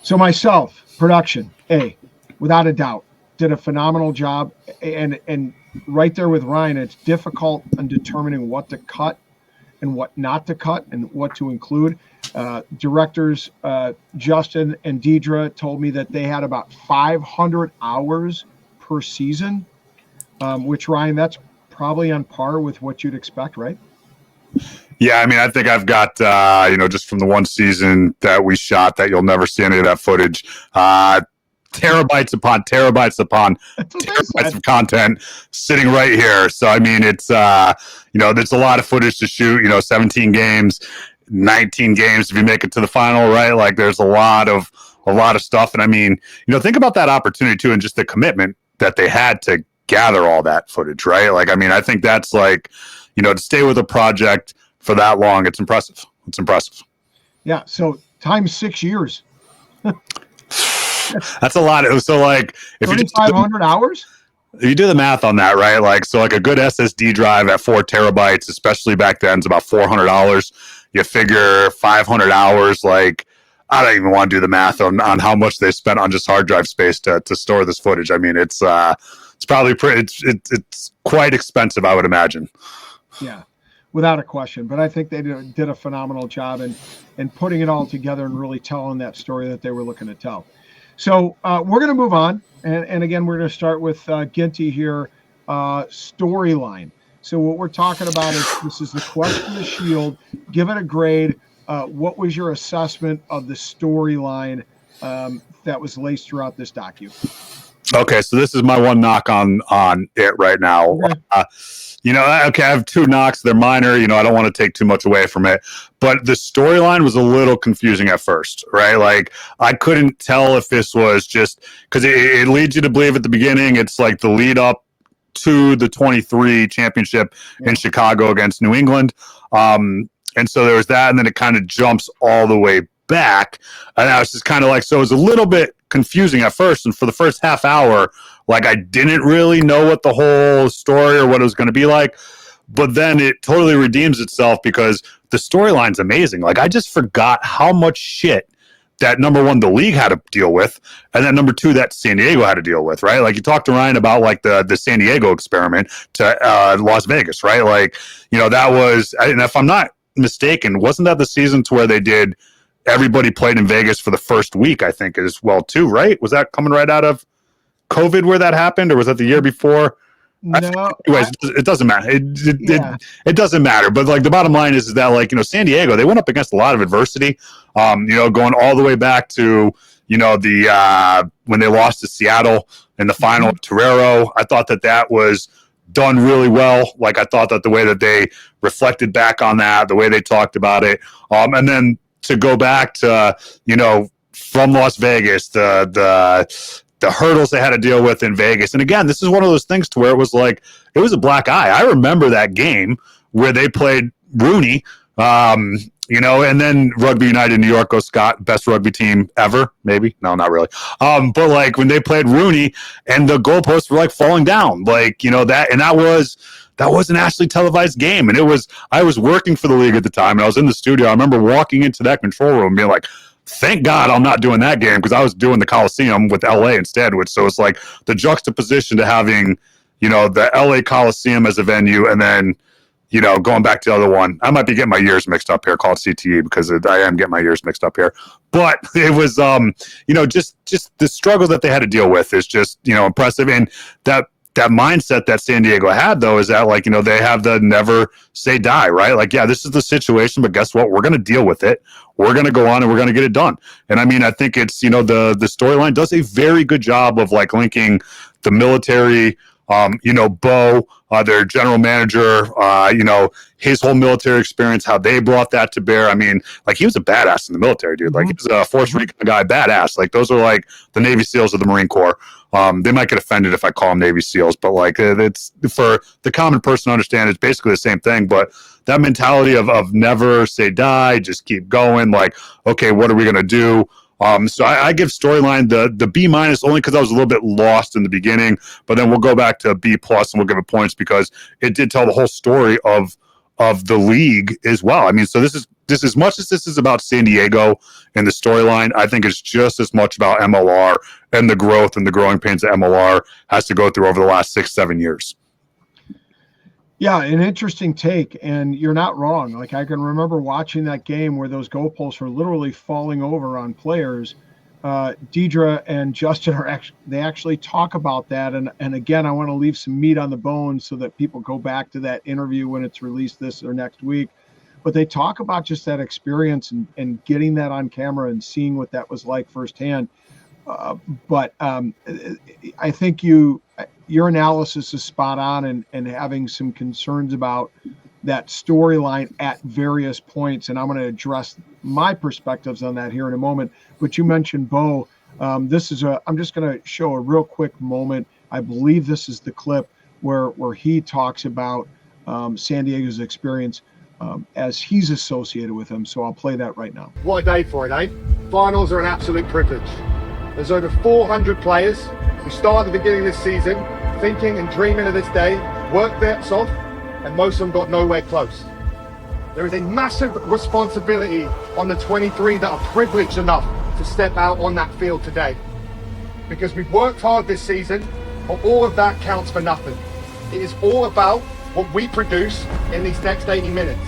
So myself, production, without a doubt, did a phenomenal job. And right there with Ryan, it's difficult in determining what to cut and what not to cut and what to include. Directors Justin and Deidre told me that they had about 500 hours per season, which, Ryan, that's probably on par with what you'd expect, right? Yeah, I mean, I think I've got, just from the one season that we shot, that you'll never see any of that footage. Terabytes upon terabytes upon terabytes of content sitting right here. So, I mean, it's, there's a lot of footage to shoot, 17 games, 19 games if you make it to the final, right? Like, there's a lot of stuff. And I mean, think about that opportunity too, and just the commitment that they had to gather all that footage, right? Like, I mean, I think that's like, to stay with a project for that long, it's impressive. It's impressive. Yeah. So times 6 years. That's a lot. So like, if 3,500 hours, if you do the math on that, right? Like, so like a good SSD drive at 4 terabytes, especially back then, is about $400. You figure 500 hours, like, I don't even want to do the math on how much they spent on just hard drive space to store this footage. I mean, it's probably it's quite expensive, I would imagine. Yeah, without a question. But I think they did a phenomenal job in putting it all together and really telling that story that they were looking to tell. So we're going to move on. And again, we're going to start with Ginty here, storyline. So what we're talking about is this is the quest for the Shield. Give it a grade. What was your assessment of the storyline that was laced throughout this docu? Okay, so this is my one knock on it right now. Okay. I have two knocks. They're minor. I don't want to take too much away from it. But the storyline was a little confusing at first, right? Like, I couldn't tell if this was just because it leads you to believe at the beginning it's like the lead up to the 23 championship in Chicago against New England. And so there was that, and then it kind of jumps all the way back. And I was just kind of like, so it was a little bit confusing at first. And for the first half hour, like, I didn't really know what the whole story or what it was going to be like. But then it totally redeems itself because the storyline's amazing. Like, I just forgot how much shit that, number one, the league had to deal with, and then number two, that San Diego had to deal with, right? Like, you talked to Ryan about like the San Diego experiment to Las Vegas, right? Like, that was, and if I'm not mistaken, wasn't that the season to where they did everybody played in Vegas for the first week, I think, as well too, right? Was that coming right out of COVID where that happened, or was that the year before? No. Anyways, it doesn't matter. It doesn't matter. But like, the bottom line is that, like, San Diego, they went up against a lot of adversity. Going all the way back to the when they lost to Seattle in the final of Torero. I thought that was done really well. Like, I thought that the way that they reflected back on that, the way they talked about it, and then to go back to from Las Vegas, the hurdles they had to deal with in Vegas. And again, this is one of those things to where it was like, it was a black eye. I remember that game where they played Rooney And then Rugby United New York goes Scott, best rugby team ever, maybe. No, not really. But like when they played Rooney and the goalposts were like falling down, that was an actually televised game. And I was working for the league at the time and I was in the studio. I remember walking into that control room and being like, thank God I'm not doing that game, because I was doing the Coliseum with LA instead, so it's like the juxtaposition to having, the LA Coliseum as a venue and then, going back to the other one. I might be getting my years mixed up here, called CTE, because I am getting my years mixed up here. But it was, just the struggle that they had to deal with is just, impressive. And that mindset that San Diego had, though, is that, they have the never say die, right? Like, yeah, this is the situation, but guess what? We're going to deal with it. We're going to go on and we're going to get it done. And I mean, I think it's, the storyline does a very good job of linking the military, Bo, their general manager, his whole military experience, how they brought that to bear. I mean, he was a badass in the military, dude. He was a Force Recon guy, badass. Those are the Navy SEALs of the Marine Corps. They might get offended if I call them Navy SEALs, but it's, for the common person to understand, it's basically the same thing. But that mentality of never say die, just keep going. Okay, what are we going to do? So I give storyline the B- only because I was a little bit lost in the beginning, but then we'll go back to B+ and we'll give it points because it did tell the whole story of the league as well. I mean, so this is as much as this is about San Diego and the storyline, I think it's just as much about MLR and the growth and the growing pains that MLR has to go through over the last 6-7 years. Yeah, an interesting take, and you're not wrong. I can remember watching that game where those goalposts were literally falling over on players. Deidre and Justin they actually talk about that, and again, I want to leave some meat on the bone so that people go back to that interview when it's released this or next week. But they talk about just that experience and getting that on camera and seeing what that was like firsthand. But I think your analysis is spot on, and having some concerns about that storyline at various points. And I'm going to address my perspectives on that here in a moment. But you mentioned Bo. I'm just going to show a real quick moment. I believe this is the clip where he talks about San Diego's experience as he's associated with him. So I'll play that right now. What a day for it, eh? Finals are an absolute privilege. There's over 400 players who start at the beginning of this season thinking and dreaming of this day, worked their butts off, and most of them got nowhere close. There is a massive responsibility on the 23 that are privileged enough to step out on that field today. Because we've worked hard this season, but all of that counts for nothing. It is all about what we produce in these next 80 minutes.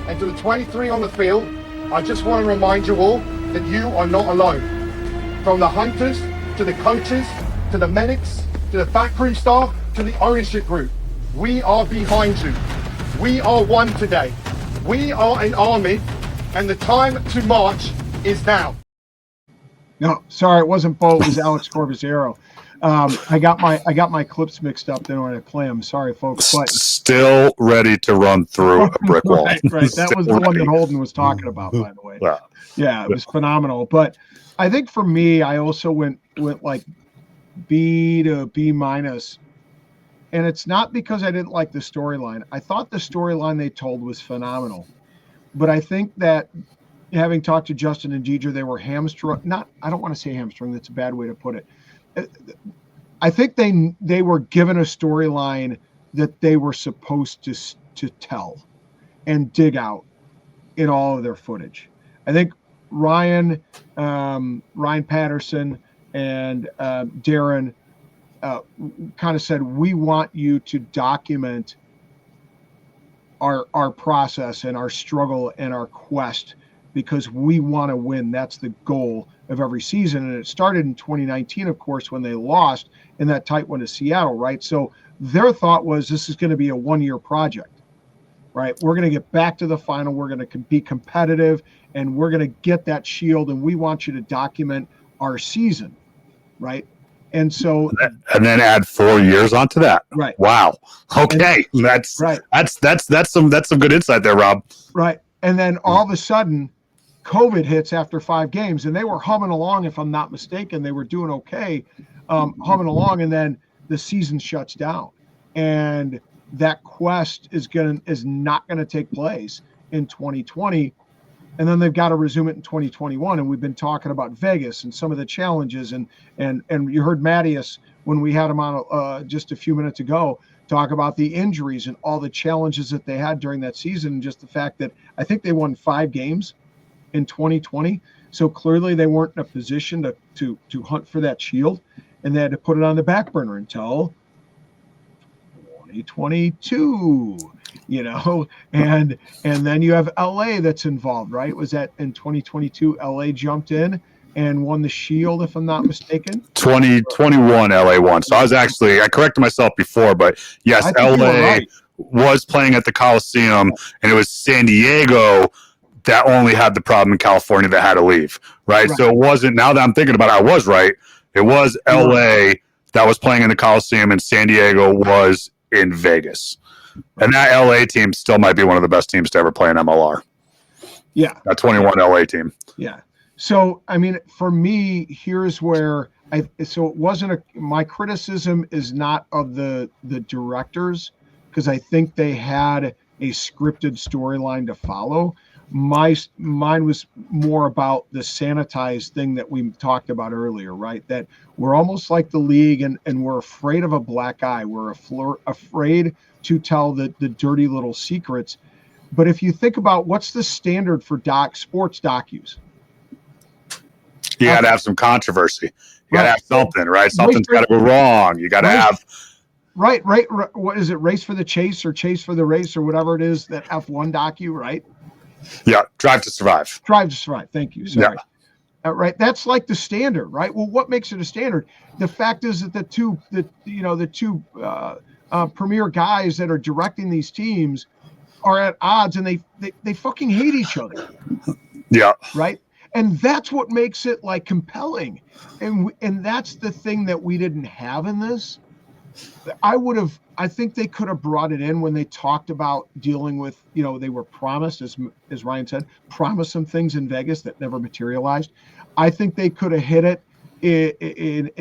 And to the 23 on the field, I just want to remind you all that you are not alone. From the hunters, to the coaches, to the medics, to the backroom staff, to the ownership group. We are behind you. We are one today. We are an army, and the time to march is now. No, sorry, it wasn't Bo. It was Alex Corbisiero. I got my clips mixed up then when I play them. Sorry, folks. But still ready to run through a brick wall. Right. That was the one that Holden was talking about, by the way. Wow. Yeah, it was phenomenal. But I think for me, I also went B to B-. And it's not because I didn't like the storyline. I thought the storyline they told was phenomenal. But I think that having talked to Justin and Deidre, they were hamstrung. I don't want to say hamstrung. That's a bad way to put it. I think they were given a storyline that they were supposed to tell and dig out in all of their footage. I think Ryan Patterson and Darren kind of said, we want you to document our process and our struggle and our quest because we want to win. That's the goal of every season. And it started in 2019, of course, when they lost in that tight one to Seattle, right? So their thought was this is going to be a one-year project, right? We're going to get back to the final. We're going to be competitive, and we're going to get that shield, and we want you to document our season, right? And so, and then add 4 years onto that. Right. Wow. Okay. And that's some good insight there, Rob. Right. And then all of a sudden, COVID hits after 5 games, and they were humming along. If I'm not mistaken, they were doing okay, humming along, and then the season shuts down, and that quest is not going to take place in 2020. and then they've got to resume it in 2021. And we've been talking about Vegas and some of the challenges, and you heard Matyas when we had him on just a few minutes ago talk about the injuries and all the challenges that they had during that season, and just the fact that I think they won 5 games in 2020. So clearly they weren't in a position to hunt for that shield, and they had to put it on the back burner until 2022, and then you have LA that's involved, right? Was that in 2022 LA jumped in and won the shield, if I'm not mistaken? 2021 LA won. So I corrected myself before, but yes, LA was playing at the Coliseum, and it was San Diego that only had the problem in California that had to leave, right? So it wasn't, now that I'm thinking about it, I was right. It was LA that was playing in the Coliseum, and San Diego was in Vegas. And that LA team still might be one of the best teams to ever play in MLR. Yeah. That 21 LA team. Yeah. So, I mean, for me, here's where so it wasn't my criticism is not of the directors, because I think they had a scripted storyline to follow. Mine was more about the sanitized thing that we talked about earlier, right? That we're almost like the league, and we're afraid of a black eye. We're afraid to tell the dirty little secrets. But if you think about what's the standard for sports docus, you got to have some controversy. You got to have something, right? Something's got to go wrong. You got to have. Right. What is it? Race for the chase or chase for the race or whatever it is, that F1 docu, right? Yeah. Drive to Survive. Drive to Survive. Thank you. Sorry. Yeah. Right. That's like the standard, right? Well, what makes it a standard? The fact is that the two premier guys that are directing these teams are at odds, and they fucking hate each other. Yeah. Right. And that's what makes it like compelling. And that's the thing that we didn't have in this. I think they could have brought it in when they talked about dealing with, they were promised, as Ryan said, promised some things in Vegas that never materialized. I think they could have hit it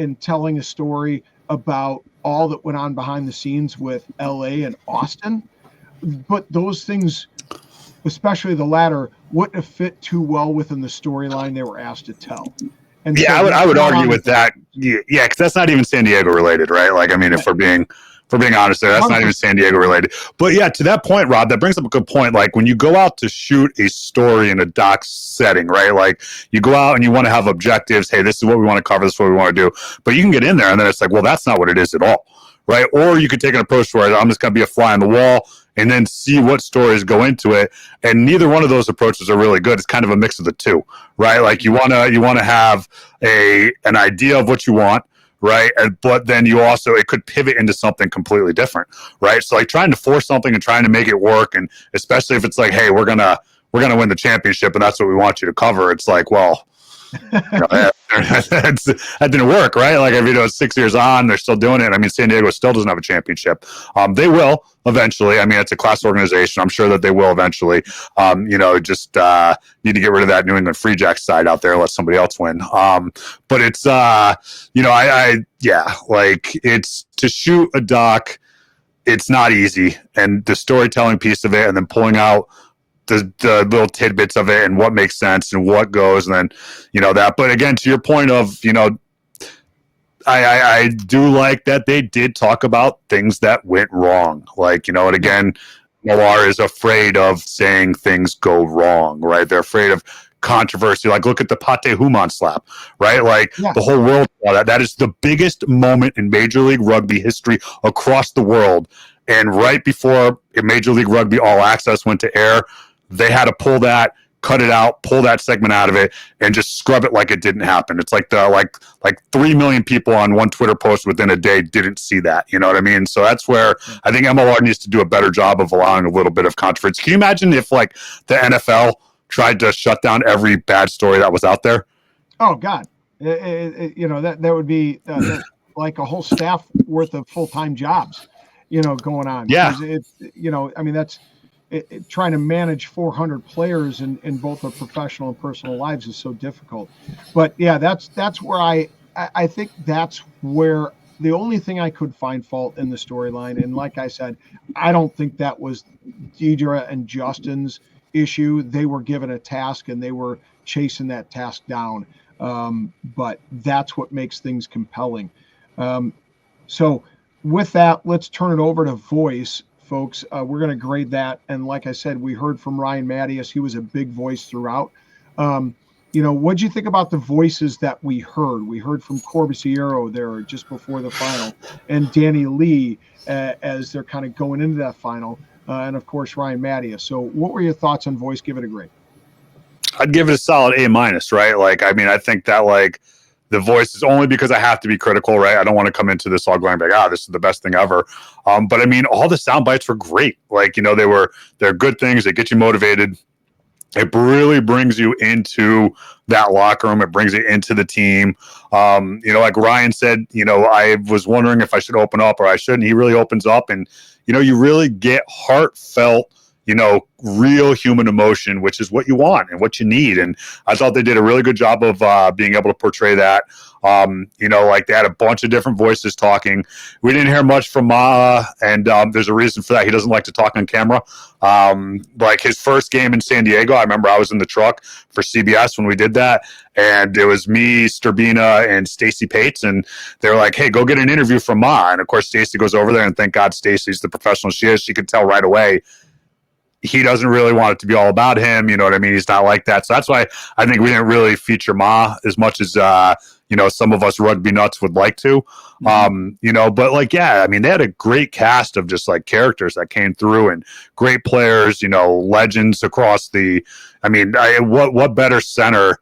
in telling a story about all that went on behind the scenes with LA and Austin. But those things, especially the latter, wouldn't have fit too well within the storyline they were asked to tell. And yeah, so I would argue with that. Yeah, because that's not even San Diego related, right? Like, I mean, if we're being honest there, that's not even San Diego related. But yeah, to that point, Rob, that brings up a good point. Like, when you go out to shoot a story in a doc setting, right? Like, you go out and you want to have objectives. Hey, this is what we want to cover. This is what we want to do. But you can get in there, and then it's like, well, that's not what it is at all, right? Or you could take an approach where I'm just going to be a fly on the wall and then see what stories go into it. And neither one of those approaches are really good. It's kind of a mix of the two, right? Like, you want to have an idea of what you want, right? But then it could pivot into something completely different, right? So like trying to force something and trying to make it work, and especially if it's like, hey, we're gonna win the championship and that's what we want you to cover. It's like, well, that didn't work, right? Like, if it's 6 years on, they're still doing it. I mean, San Diego still doesn't have a championship. They will eventually. I mean, it's a class organization. I'm sure that they will eventually. Just need to get rid of that New England Free Jacks side out there and let somebody else win. But it's it's to shoot a doc. It's not easy, and the storytelling piece of it, and then pulling out the little tidbits of it and what makes sense and what goes, and then that. But again, to your point of I do like that they did talk about things that went wrong, like and again, MLR is afraid of saying things go wrong, right? They're afraid of controversy. Like, look at the Pate Human slap, right? Like, the whole world saw that. That is the biggest moment in Major League Rugby history across the world. And right before Major League Rugby All Access went to air, they had to pull that, cut it out, pull that segment out of it, and just scrub it like it didn't happen. It's like like 3 million people on one Twitter post within a day didn't see that. You know what I mean? So that's where I think MLR needs to do a better job of allowing a little bit of controversy. Can you imagine if like the NFL tried to shut down every bad story that was out there? Oh God, that would be like a whole staff worth of full-time jobs, going on. Yeah. I mean, that's trying to manage 400 players in both their professional and personal lives is so difficult. But yeah, that's where I think that's where the only thing I could find fault in the storyline. And like I said, I don't think that was Deidre and Justin's issue. They were given a task and they were chasing that task down. But that's what makes things compelling. So with that, let's turn it over to voice, folks. We're going to grade that. And like I said, we heard from Ryan Matyas. He was a big voice throughout. What'd you think about the voices that we heard? We heard from Corbisiero there just before the final, and Danny Lee as they're kind of going into that final, and of course Ryan Matyas. So, what were your thoughts on voice? Give it a grade. I'd give it a solid A-, right? Like, I mean, I think that like the voice is only because I have to be critical, right? I don't want to come into this all going like, this is the best thing ever. But I mean, all the sound bites were great. Like, they're good things. They get you motivated. It really brings you into that locker room. It brings you into the team. Like Ryan said, I was wondering if I should open up or I shouldn't. He really opens up, and, you really get heartfelt, real human emotion, which is what you want and what you need. And I thought they did a really good job of being able to portray that. Like they had a bunch of different voices talking. We didn't hear much from Ma, and there's a reason for that. He doesn't like to talk on camera. Like his first game in San Diego, I remember I was in the truck for CBS when we did that, and it was me, Sturbina, and Stacey Pates, and they were like, "Hey, go get an interview from Ma." And of course, Stacey goes over there, and thank God Stacey's the professional she is. She could tell right away he doesn't really want it to be all about him. You know what I mean? He's not like that. So that's why I think we didn't really feature Ma as much as some of us rugby nuts would like to. But like, yeah, I mean, they had a great cast of just like characters that came through and great players, legends across the, what better center,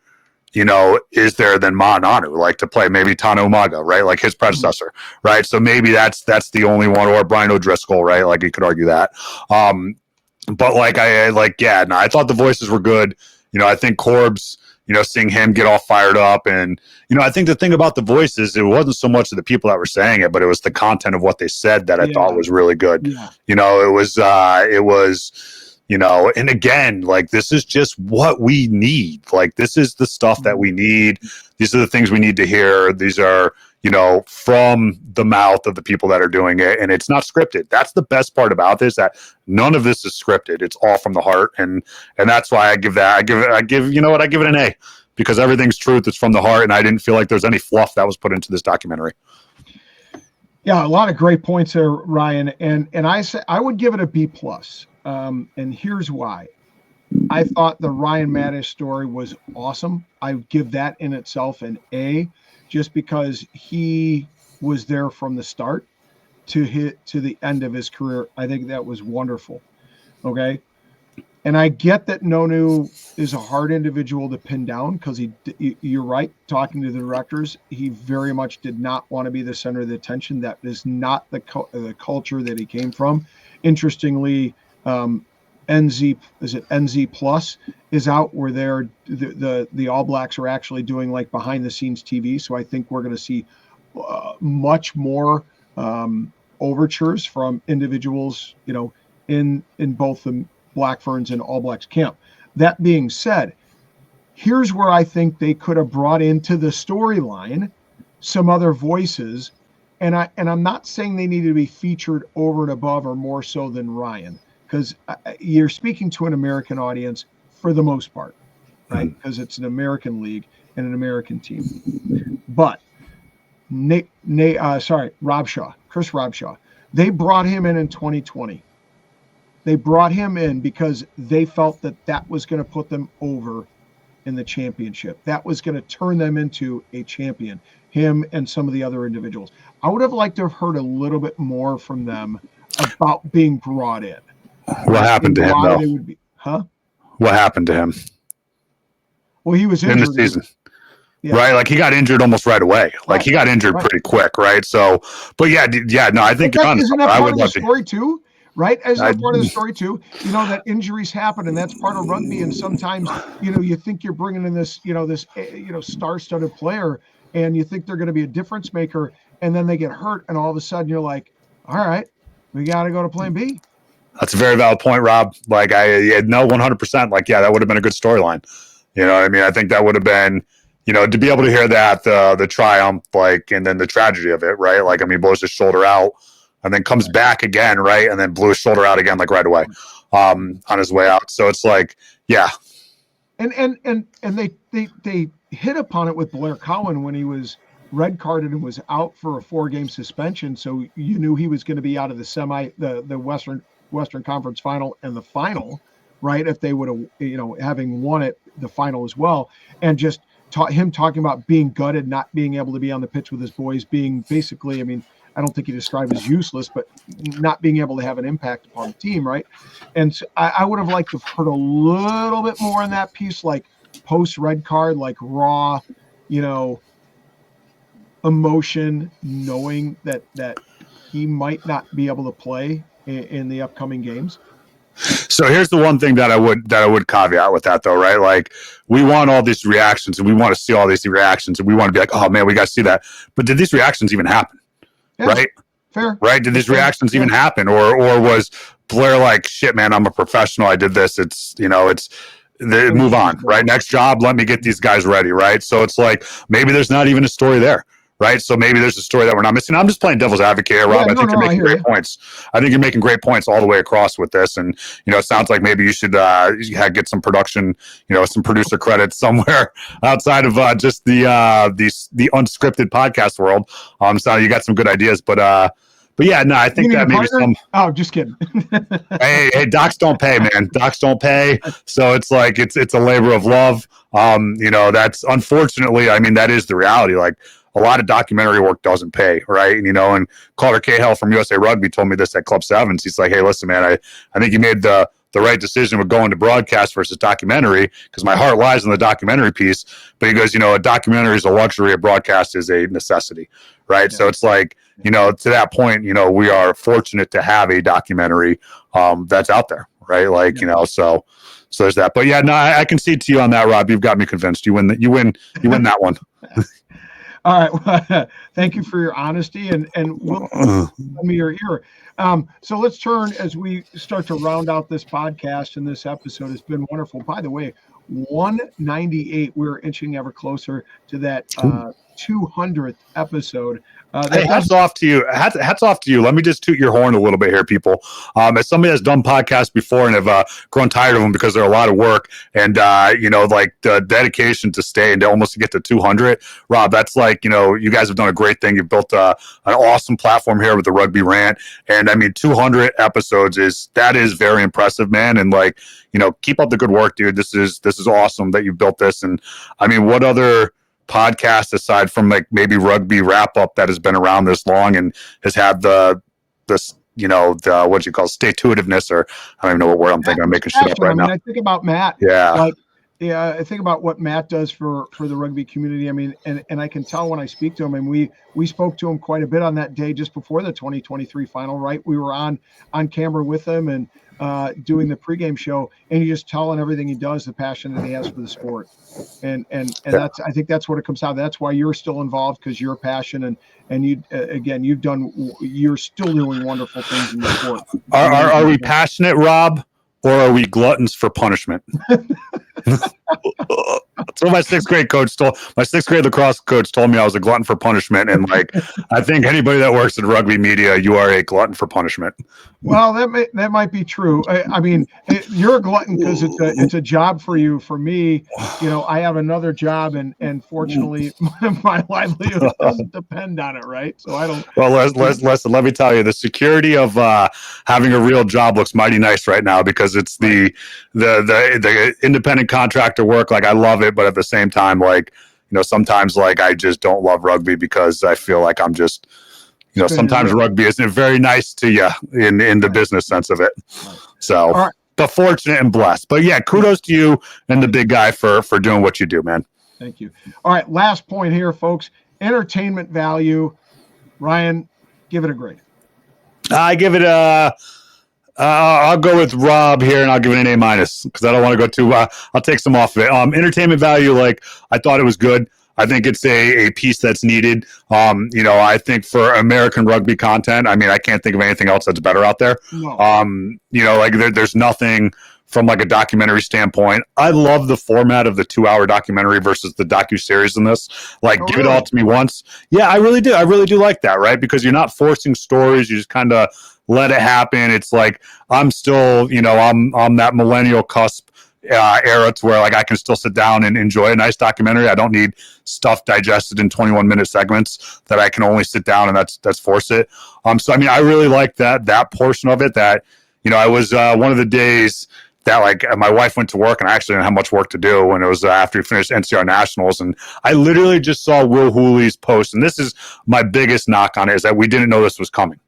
is there than Ma Nanu, like to play maybe Tana Umaga, right? Like his predecessor, right? So maybe that's the only one, or Brian O'Driscoll, right? Like you could argue that. But like, I thought the voices were good. I think Corbs, seeing him get all fired up. And, I think the thing about the voices, it wasn't so much of the people that were saying it, but it was the content of what they said that I thought was really good. Yeah. It was, and again, like, this is just what we need. Like, this is the stuff that we need. These are the things we need to hear. These are, from the mouth of the people that are doing it. And it's not scripted. That's the best part about this, that none of this is scripted. It's all from the heart. And that's why I give it an A, because everything's truth. It's from the heart. And I didn't feel like there's any fluff that was put into this documentary. Yeah, a lot of great points there, Ryan. And I would give it a B+. And here's why. I thought the Ryan Matyas story was awesome. I would give that in itself an A, just because he was there from the start to the end of his career. I think that was wonderful. Okay. And I get that Nonu is a hard individual to pin down, because you're right, talking to the directors, he very much did not want to be the center of the attention. That is not the culture that he came from. Interestingly, NZ Plus is out, where the All Blacks are actually doing like behind the scenes TV. So I think we're going to see much more overtures from individuals, in both the Black Ferns and All Blacks camp. That being said, here's where I think they could have brought into the storyline some other voices, and I'm not saying they need to be featured over and above or more so than Ryan, because you're speaking to an American audience for the most part, right? Because it's an American league and an American team. But Chris Robshaw, they brought him in 2020. They brought him in because they felt that was going to put them over in the championship. That was going to turn them into a champion, him and some of the other individuals. I would have liked to have heard a little bit more from them about being brought in. What happened to him, though? What happened to him? Well, he was injured in the season. Yeah. Right, like he got injured almost right away. Like he got injured pretty quick, right? So, but no, I think isn't that part of the story too? Right, as a part of the story too, that injuries happen, and that's part of rugby. And sometimes, you think you're bringing in this, star-studded player, and you think they're going to be a difference maker, and then they get hurt, and all of a sudden you're like, all right, we got to go to plan B. That's a very valid point, Rob. Like I know 100%. Like, yeah, that would have been a good storyline. You know what I mean? I think that would have been, to be able to hear that, the triumph, like, and then the tragedy of it, right? Like, I mean, blows his shoulder out and then comes back again, right? And then blew his shoulder out again, like right away. on his way out. So it's like, yeah. And they hit upon it with Blair Cowan when he was red carded and was out for a 4-game suspension. So you knew he was going to be out of the Western Conference final and the final, right? If they would have, having won it, the final as well. And just him talking about being gutted, not being able to be on the pitch with his boys, being basically, I mean, I don't think he described as useless, but not being able to have an impact upon the team, right? And so I would have liked to have heard a little bit more in that piece, like post red card, like raw, emotion, knowing that he might not be able to play in the upcoming games. So here's the one thing that I would caveat with that, though, right? Like, we want all these reactions and we want to see all these reactions and we want to be like, oh man, we got to see that. But did these reactions even happen? Yeah, right? Fair. Right? Did these reactions even happen? Or was Blair like, shit, man, I'm a professional. I did this. It's move on, right? Next job, let me get these guys ready, right? So it's like, maybe there's not even a story there. Right. So maybe there's a story that we're not missing. I'm just playing devil's advocate here, Rob. I think you're making great points. I think you're making great points all the way across with this. And, it sounds like maybe you should get some production, some producer credits somewhere outside of just the unscripted podcast world. So you got some good ideas, but yeah, no, I think that maybe some. Oh, just kidding. hey, docs don't pay, man. Docs don't pay. So it's like it's a labor of love. That's unfortunately, I mean, that is the reality. Like, a lot of documentary work doesn't pay, right? And Carter Cahill from USA Rugby told me this at Club Sevens. He's like, hey, listen, man, I think you made the right decision with going to broadcast versus documentary, because my heart lies in the documentary piece. But he goes, a documentary is a luxury, a broadcast is a necessity, right? Yeah. So it's like, to that point, we are fortunate to have a documentary that's out there, right? Like, so there's that. But yeah, no, I concede to you on that, Rob. You've got me convinced. You win that one. All right. Well, thank you for your honesty and we'll lend me your ear. So let's turn as we start to round out this podcast and this episode. It's been wonderful. By the way, 198, we're inching ever closer to that 200th episode. Hey, hats off to you. Hats off to you. Let me just toot your horn a little bit here, people. As somebody that's done podcasts before and have grown tired of them because they're a lot of work, and like the dedication to stay and to almost get to 200, Rob, that's like, you guys have done a great thing. You've built an awesome platform here with the Rugby Rant, and I mean, 200 episodes is very impressive, man. And like, keep up the good work, dude. This is awesome that you've built this. And I mean, what other podcast aside from like maybe Rugby Wrap Up that has been around this long and has had the what you call stay-to-itiveness, or I don't even know what word I'm thinking. I'm making shit up right now. I think about Matt. Yeah. I think about what Matt does for the rugby community. I mean, and I can tell when I speak to him, and we spoke to him quite a bit on that day just before the 2023 final, right? We were on camera with him and doing the pregame show, and you just telling everything he does, the passion that he has for the sport. And that's, I think that's what it comes out of. That's why you're still involved, because your passion and you, again, you're still doing wonderful things in the sport. Are we passionate, Rob, or are we gluttons for punishment? That's what my sixth grade lacrosse coach told me. I was a glutton for punishment, and like, I think anybody that works in rugby media, you are a glutton for punishment. Well, that might be true. I mean, you're a glutton because it's a job for you. For me, I have another job, and fortunately, my livelihood doesn't depend on it, right? So I don't. Well, listen. Let me tell you, the security of having a real job looks mighty nice right now, because it's the independent contractor work. Like, I love it, but at the same time, like, sometimes like I just don't love rugby because I feel like I'm just. Sometimes rugby isn't very nice to you in the business sense of it. So, right. But fortunate and blessed. But yeah, kudos to you and the big guy for doing what you do, man. Thank you. All right, last point here, folks. Entertainment value. Ryan, give it a grade. I give it a. I'll go with Rob here, and I'll give it an A- because I don't want to go too. I'll take some off of it. Entertainment value, like, I thought it was good. I think it's a piece that's needed. I think for American rugby content, I mean, I can't think of anything else that's better out there. No. Like there's nothing from like a documentary standpoint. I love the format of the 2-hour documentary versus the docuseries in this. Like, give it all to me once. Yeah, I really do. I really do like that, right? Because you're not forcing stories. You just kind of let it happen. It's like I'm still, I'm that millennial cusp era to where like I can still sit down and enjoy a nice documentary. I don't need stuff digested in 21-minute segments that I can only sit down and that's force it. So I mean, I really like that portion of it. That I was one of the days that like my wife went to work and I actually didn't have much work to do when it was after we finished NCR Nationals, and I literally just saw Will Hooley's post, and this is my biggest knock on it, is that we didn't know this was coming.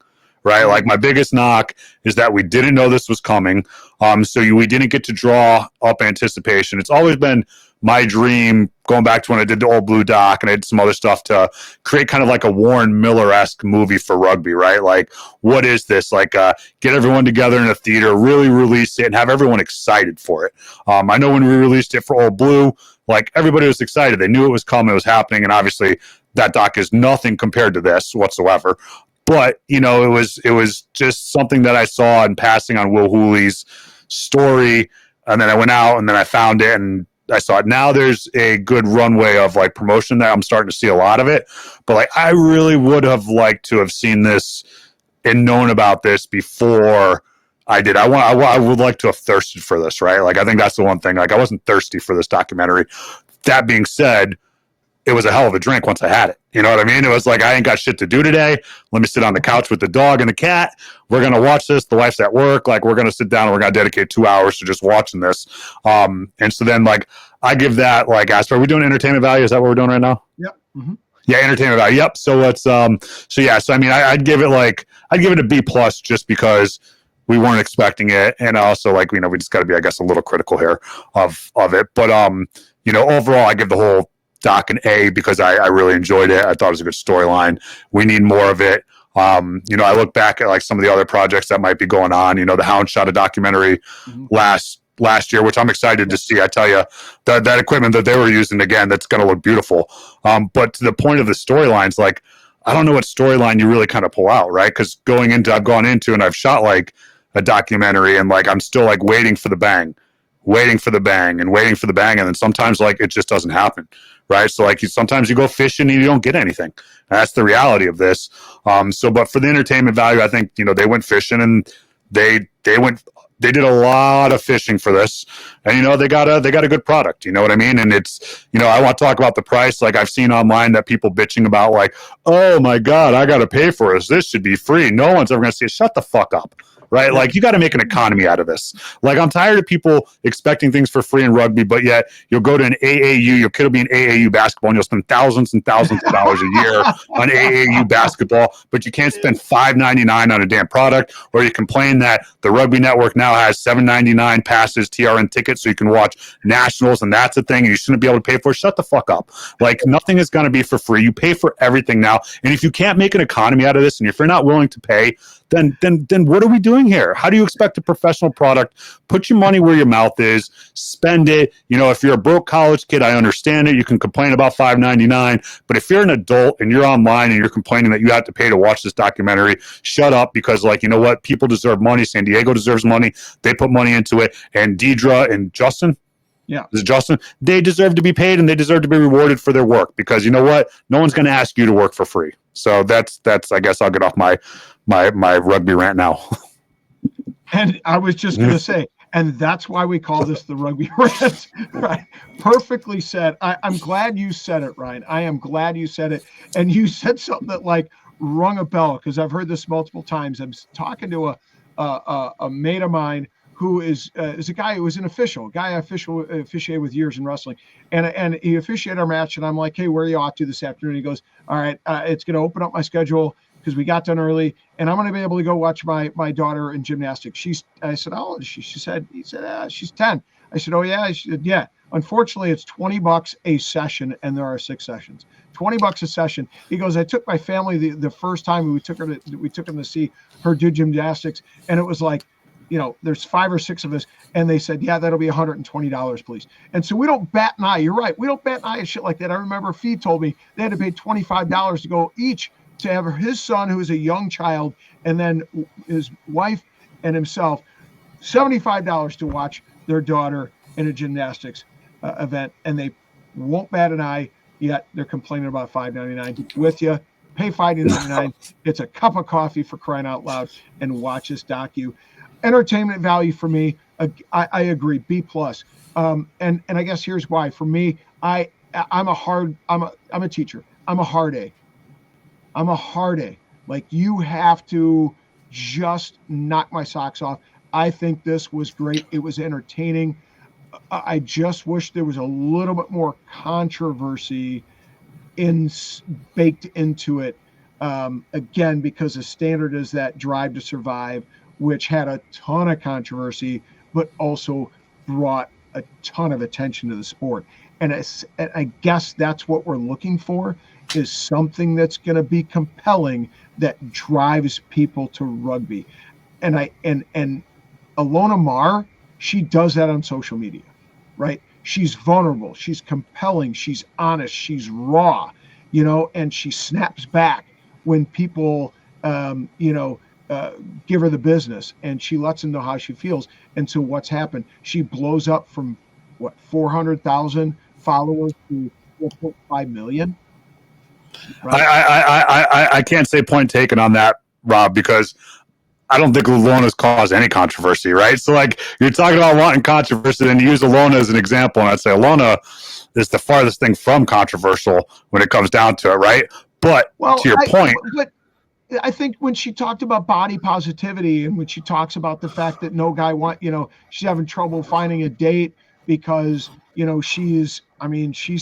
Right. Like my biggest knock is that we didn't know this was coming. So we didn't get to draw up anticipation. It's always been my dream, going back to when I did the Old Blue doc and I did some other stuff, to create kind of like a Warren Miller-esque movie for rugby, right? Like, what is this? Like, get everyone together in a theater, really release it and have everyone excited for it. I know when we released it for Old Blue, like everybody was excited. They knew it was coming, it was happening. And obviously that doc is nothing compared to this whatsoever. But, it was just something that I saw in passing on Will Hooley's story. And then I went out and then I found it and I saw it. Now there's a good runway of like promotion that I'm starting to see a lot of it. But like, I really would have liked to have seen this and known about this before I did. I would like to have thirsted for this, right? Like, I think that's the one thing. Like, I wasn't thirsty for this documentary. That being said, it was a hell of a drink once I had it. You know what I mean? It was like, I ain't got shit to do today. Let me sit on the couch with the dog and the cat. We're going to watch this. The wife's at work. Like, we're going to sit down and we're going to dedicate 2 hours to just watching this. And so then, like, I give that, like, aspect. Are we doing entertainment value? Is that what we're doing right now? Yep. Mm-hmm. Yeah, entertainment value. Yep. So let's, so I mean, I'd give it a B+ just because we weren't expecting it. And also, like, we just got to be, I guess, a little critical here of it. But, overall, I give the whole doc an A because I really enjoyed it. I thought it was a good storyline. We need more of it. I look back at like some of the other projects that might be going on. The Hound shot a documentary last year, which I'm excited to see. I tell you, that equipment that they were using, again, that's going to look beautiful. But to the point of the storylines, like, I don't know what storyline you really kind of pull out, right? Because I've gone into and I've shot like a documentary and like I'm still like waiting for the bang. And then sometimes like it just doesn't happen, right? So like sometimes you go fishing and you don't get anything. That's the reality of this. But for the entertainment value, I think they went fishing and they did a lot of fishing for this, and they got a good product. You know what I mean? And it's I want to talk about the price. Like, I've seen online that people bitching about like, oh my god, I got to pay for this. This should be free. No one's ever gonna see it. Shut the fuck up. Right? Like, you got to make an economy out of this. Like, I'm tired of people expecting things for free in rugby, but yet you'll go to an AAU, your kid will be in AAU basketball, and you'll spend thousands and thousands of dollars a year on AAU basketball, but you can't spend $5.99 on a damn product. Or you complain that the Rugby Network now has $7.99 passes, TRN tickets, so you can watch nationals, and that's a thing you shouldn't be able to pay for. Shut the fuck up. Like, nothing is going to be for free. You pay for everything now, and if you can't make an economy out of this, and if you're not willing to pay, then what are we doing here? How do you expect a professional product? Put your money where your mouth is, spend it. If you're a broke college kid, I understand it. You can complain about $5.99, but if you're an adult and you're online and you're complaining that you have to pay to watch this documentary, shut up, because like, you know what? People deserve money. San Diego deserves money. They put money into it. And Deidre and Justin, yeah, is it Justin? They deserve to be paid and they deserve to be rewarded for their work, because you know what? No one's going to ask you to work for free. So that's, I guess I'll get off my rugby rant now. And I was just going to say, and that's why we call this the Rugby Rant, right? Perfectly said. I'm glad you said it, Ryan. I am glad you said it. And you said something that like rung a bell, because I've heard this multiple times. I'm talking to a mate of mine who is a guy who was an official, officiated with years in wrestling. And he officiated our match. And I'm like, hey, where are you off to this afternoon? He goes, all right, it's going to open up my schedule because we got done early, and I'm going to be able to go watch my daughter in gymnastics. I said, how old is she? He said, she's 10. I said, oh yeah? She said, yeah. Unfortunately, it's $20 a session, and there are 6 sessions. $20 a session. He goes, I took my family the first time we took them to see her do gymnastics, and it was like, there's 5 or 6 of us, and they said, yeah, that'll be $120, please. And so we don't bat an eye. You're right. We don't bat an eye at shit like that. I remember Fee told me they had to pay $25 to go each to have his son, who is a young child, and then his wife and himself, $75 to watch their daughter in a gymnastics event, and they won't bat an eye, yet they're complaining about $5.99 with you. Pay $5.99. It's a cup of coffee, for crying out loud, and watch this docu. Entertainment value for me, I agree, B+. And I guess here's why. For me, I'm a teacher. I'm a hard A. Like, you have to just knock my socks off. I think this was great. It was entertaining. I just wish there was a little bit more controversy baked into it. Again, because the standard is that Drive to Survive, which had a ton of controversy, but also brought a ton of attention to the sport. And I guess that's what we're looking for, is something that's going to be compelling that drives people to rugby. And Alona Marr, she does that on social media, right? She's vulnerable, she's compelling, she's honest, she's raw, and she snaps back when people, give her the business, and she lets them know how she feels. And so what's happened? She blows up from 400,000 followers to 4.5 million. Right? I can't say point taken on that, Rob, because I don't think Alona's caused any controversy, right? So, like, you're talking about wanting controversy, and you use Alona as an example, and I'd say Alona is the farthest thing from controversial when it comes down to it, right? But to your point, but I think when she talked about body positivity, and when she talks about the fact that no guy she's having trouble finding a date because she's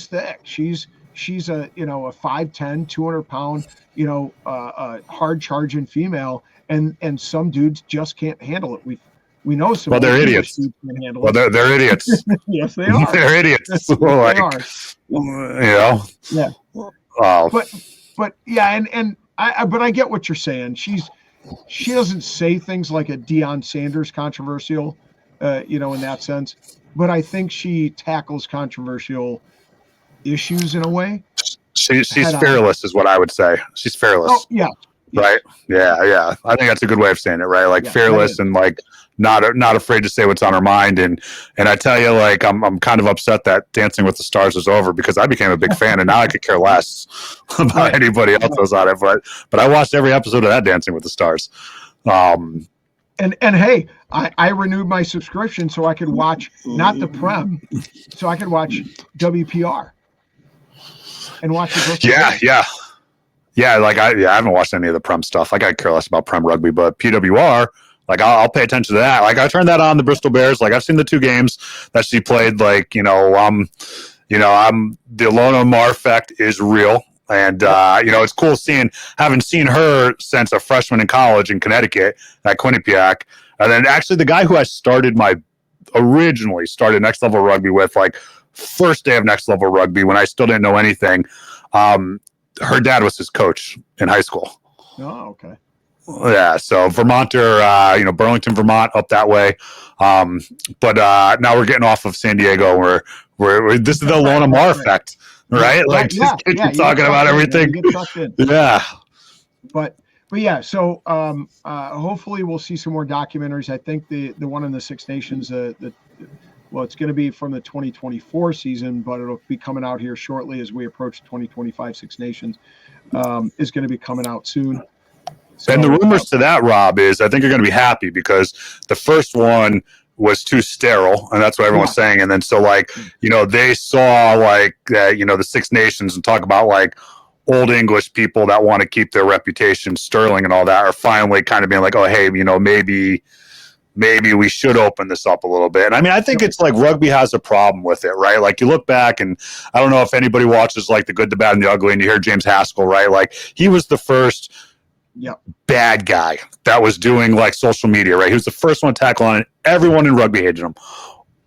thick. She's a 5'10", 200-pound, hard charging female, and some dudes just can't handle it. We know some. Well, they're idiots. Dudes can handle it. They're idiots. Yes, they are. They're idiots. They are. Yeah. But yeah, but I get what you're saying. She doesn't say things like a Deion Sanders controversial, in that sense. But I think she tackles controversial issues in a way. She's fearless, is what I would say. She's fearless. Oh, yeah. Right. Yeah. I think that's a good way of saying it, right? Like, fearless and like not afraid to say what's on her mind. And I tell you, like, I'm kind of upset that Dancing with the Stars is over, because I became a big fan, and now I could care less about anybody else that's on it. But I watched every episode of that Dancing with the Stars. And hey, I renewed my subscription so I could watch not the Prem, so I could watch WPR and watch it. Yeah. Like, I haven't watched any of the Prem stuff. Like, I care less about Prem rugby, but PWR, like, I'll pay attention to that. Like, I turned that on, the Bristol Bears. Like, I've seen the 2 games that she played. Like, the Alona Marr effect is real. And, it's cool having seen her since a freshman in college in Connecticut at Quinnipiac. And then actually the guy who I originally started Next Level Rugby with, like, first day of Next Level Rugby, when I still didn't know anything, her dad was his coach in high school. Oh, okay. Yeah, so Vermonter, Burlington, Vermont, up that way. But now we're getting off of San Diego. We're this is the Alona Marr effect, right? Like, talking about everything. Yeah. But yeah, so hopefully we'll see some more documentaries. I think the one in the Six Nations, it's going to be from the 2024 season, but it'll be coming out here shortly as we approach 2025 Six Nations. Is going to be coming out soon. So, and the rumors to that, Rob, is I think you're going to be happy, because the first one was too sterile, and that's what everyone's saying. And then they saw the Six Nations, and talk about like old English people that want to keep their reputation sterling and all that, are finally kind of being like, oh, hey, maybe we should open this up a little bit. And I mean, I think it's like rugby has a problem with it, right? Like, you look back, and I don't know if anybody watches like The Good, the Bad, and the Ugly, and you hear James Haskell, right? Like, he was the first bad guy that was doing like social media, right? He was the first one to tackle on it. Everyone in rugby hated him.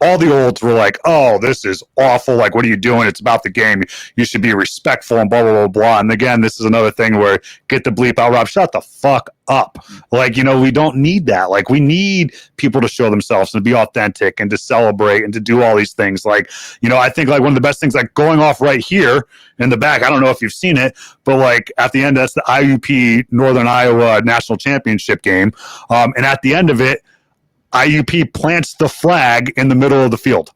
All the olds were like, oh, this is awful. Like, what are you doing? It's about the game. You should be respectful and blah, blah, blah, blah. And again, this is another thing where get the bleep out, Rob. Shut the fuck up. Like, we don't need that. Like, we need people to show themselves and to be authentic and to celebrate and to do all these things. Like, I think like one of the best things, like going off right here in the back, I don't know if you've seen it, but like at the end, that's the IUP Northern Iowa National Championship game. And at the end of it, IUP plants the flag in the middle of the field.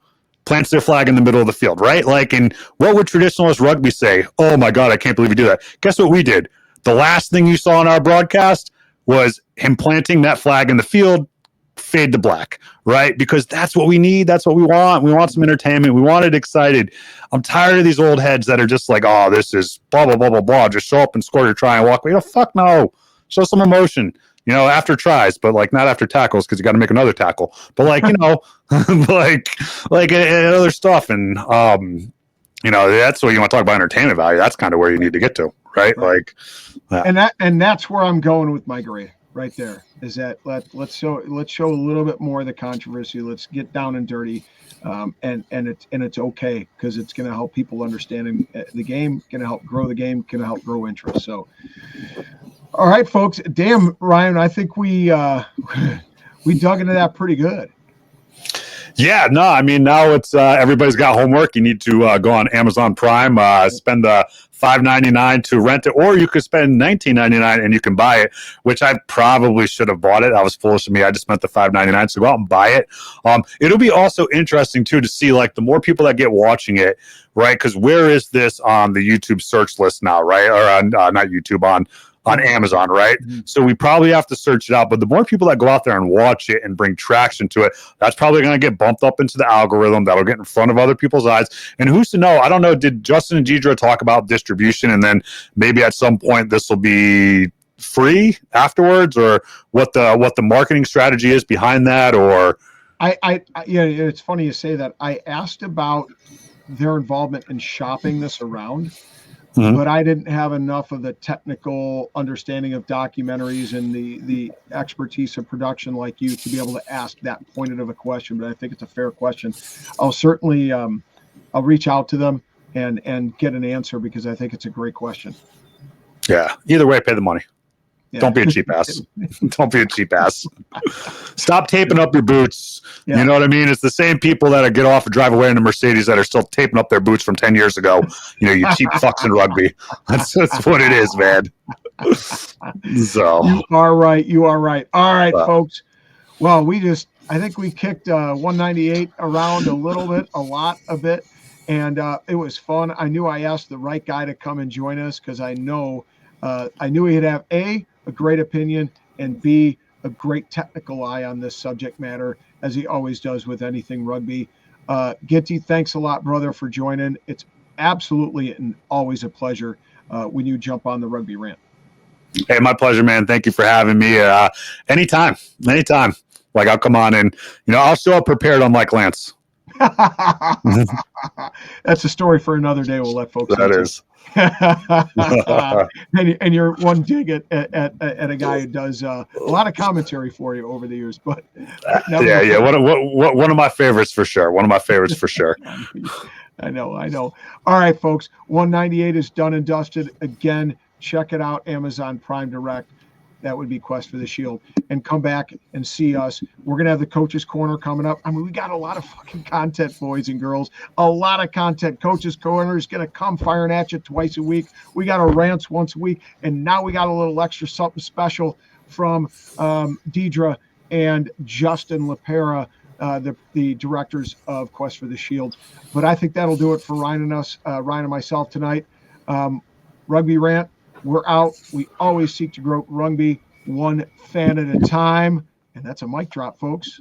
Plants their flag in the middle of the field, right? Like, and what would traditionalist rugby say? Oh my God, I can't believe you do that. Guess what we did? The last thing you saw in our broadcast was him planting that flag in the field, fade to black, right? Because that's what we need. That's what we want. We want some entertainment. We want it excited. I'm tired of these old heads that are just like, oh, this is blah, blah, blah, blah, blah. Just show up and score your try and walk away. Fuck no. Show some emotion, after tries, but like not after tackles because you got to make another tackle. But like, like other stuff. And, that's what you want to talk about entertainment value. That's kind of where you need to get to, right? Like, and that's where I'm going with my grade right there. Is that let's show a little bit more of the controversy. Let's get down and dirty, and it's okay because it's going to help people understanding the game, going to help grow the game, going to help grow interest. So, all right, folks. Damn, Ryan, I think we dug into that pretty good. Yeah, no, I mean, now it's everybody's got homework. You need to go on Amazon Prime, spend the $5.99 to rent it, or you could spend $19.99 and you can buy it, which I probably should have bought it. I was foolish of me. I just spent the $5.99, so go out and buy it. It'll be also interesting, too, to see, like, the more people that get watching it, right? Because where is this on the YouTube search list now, right? Or on, not YouTube, on Amazon, right? Mm-hmm. So we probably have to search it out. But the more people that go out there and watch it and bring traction to it, that's probably going to get bumped up into the algorithm. That'll get in front of other people's eyes. And who's to know? I don't know. Did Justin and Deidre talk about distribution? And then maybe at some point this will be free afterwards, or what the marketing strategy is behind that? Or it's funny you say that. I asked about their involvement in shopping this around. Mm-hmm. But I didn't have enough of the technical understanding of documentaries and the expertise of production like you to be able to ask that pointed of a question. But I think it's a fair question. I'll certainly I'll reach out to them and get an answer because I think it's a great question. Yeah. Either way, pay the money. Yeah. Don't be a cheap ass. Don't be a cheap ass. Stop taping up your boots. Yeah. You know what I mean? It's the same people that get off and drive away in a Mercedes that are still taping up their boots from 10 years ago. You cheap fucks in rugby. That's what it is, man. So you are right. All right, folks. Well, I think we kicked 198 around a lot of it. And it was fun. I knew I asked the right guy to come and join us because I knew he'd have a great opinion, and B, a great technical eye on this subject matter, as he always does with anything rugby. Ginty, thanks a lot, brother, for joining. It's absolutely and always a pleasure when you jump on the Rugby Rant. Hey, my pleasure, man. Thank you for having me. Anytime. Like, I'll come on and, I'll show up prepared on Mike Lance. That's a story for another day. We'll let folks know. That is. and you're one dig at a guy who does a lot of commentary for you over the years, but yeah, one of my favorites for sure. I know. All right, folks, 198 is done and dusted. Again, check it out, Amazon Prime Direct. That would be Quest for the Shield. And come back and see us. We're going to have the Coach's Corner coming up. I mean, we got a lot of fucking content, boys and girls. A lot of content. Coach's Corner is going to come firing at you twice a week. We got our rants once a week. And now we got a little extra something special from Deidre and Justin LaPera, the directors of Quest for the Shield. But I think that'll do it for Ryan and myself tonight. Rugby Rant. We're out. We always seek to grow rugby one fan at a time. And that's a mic drop, folks.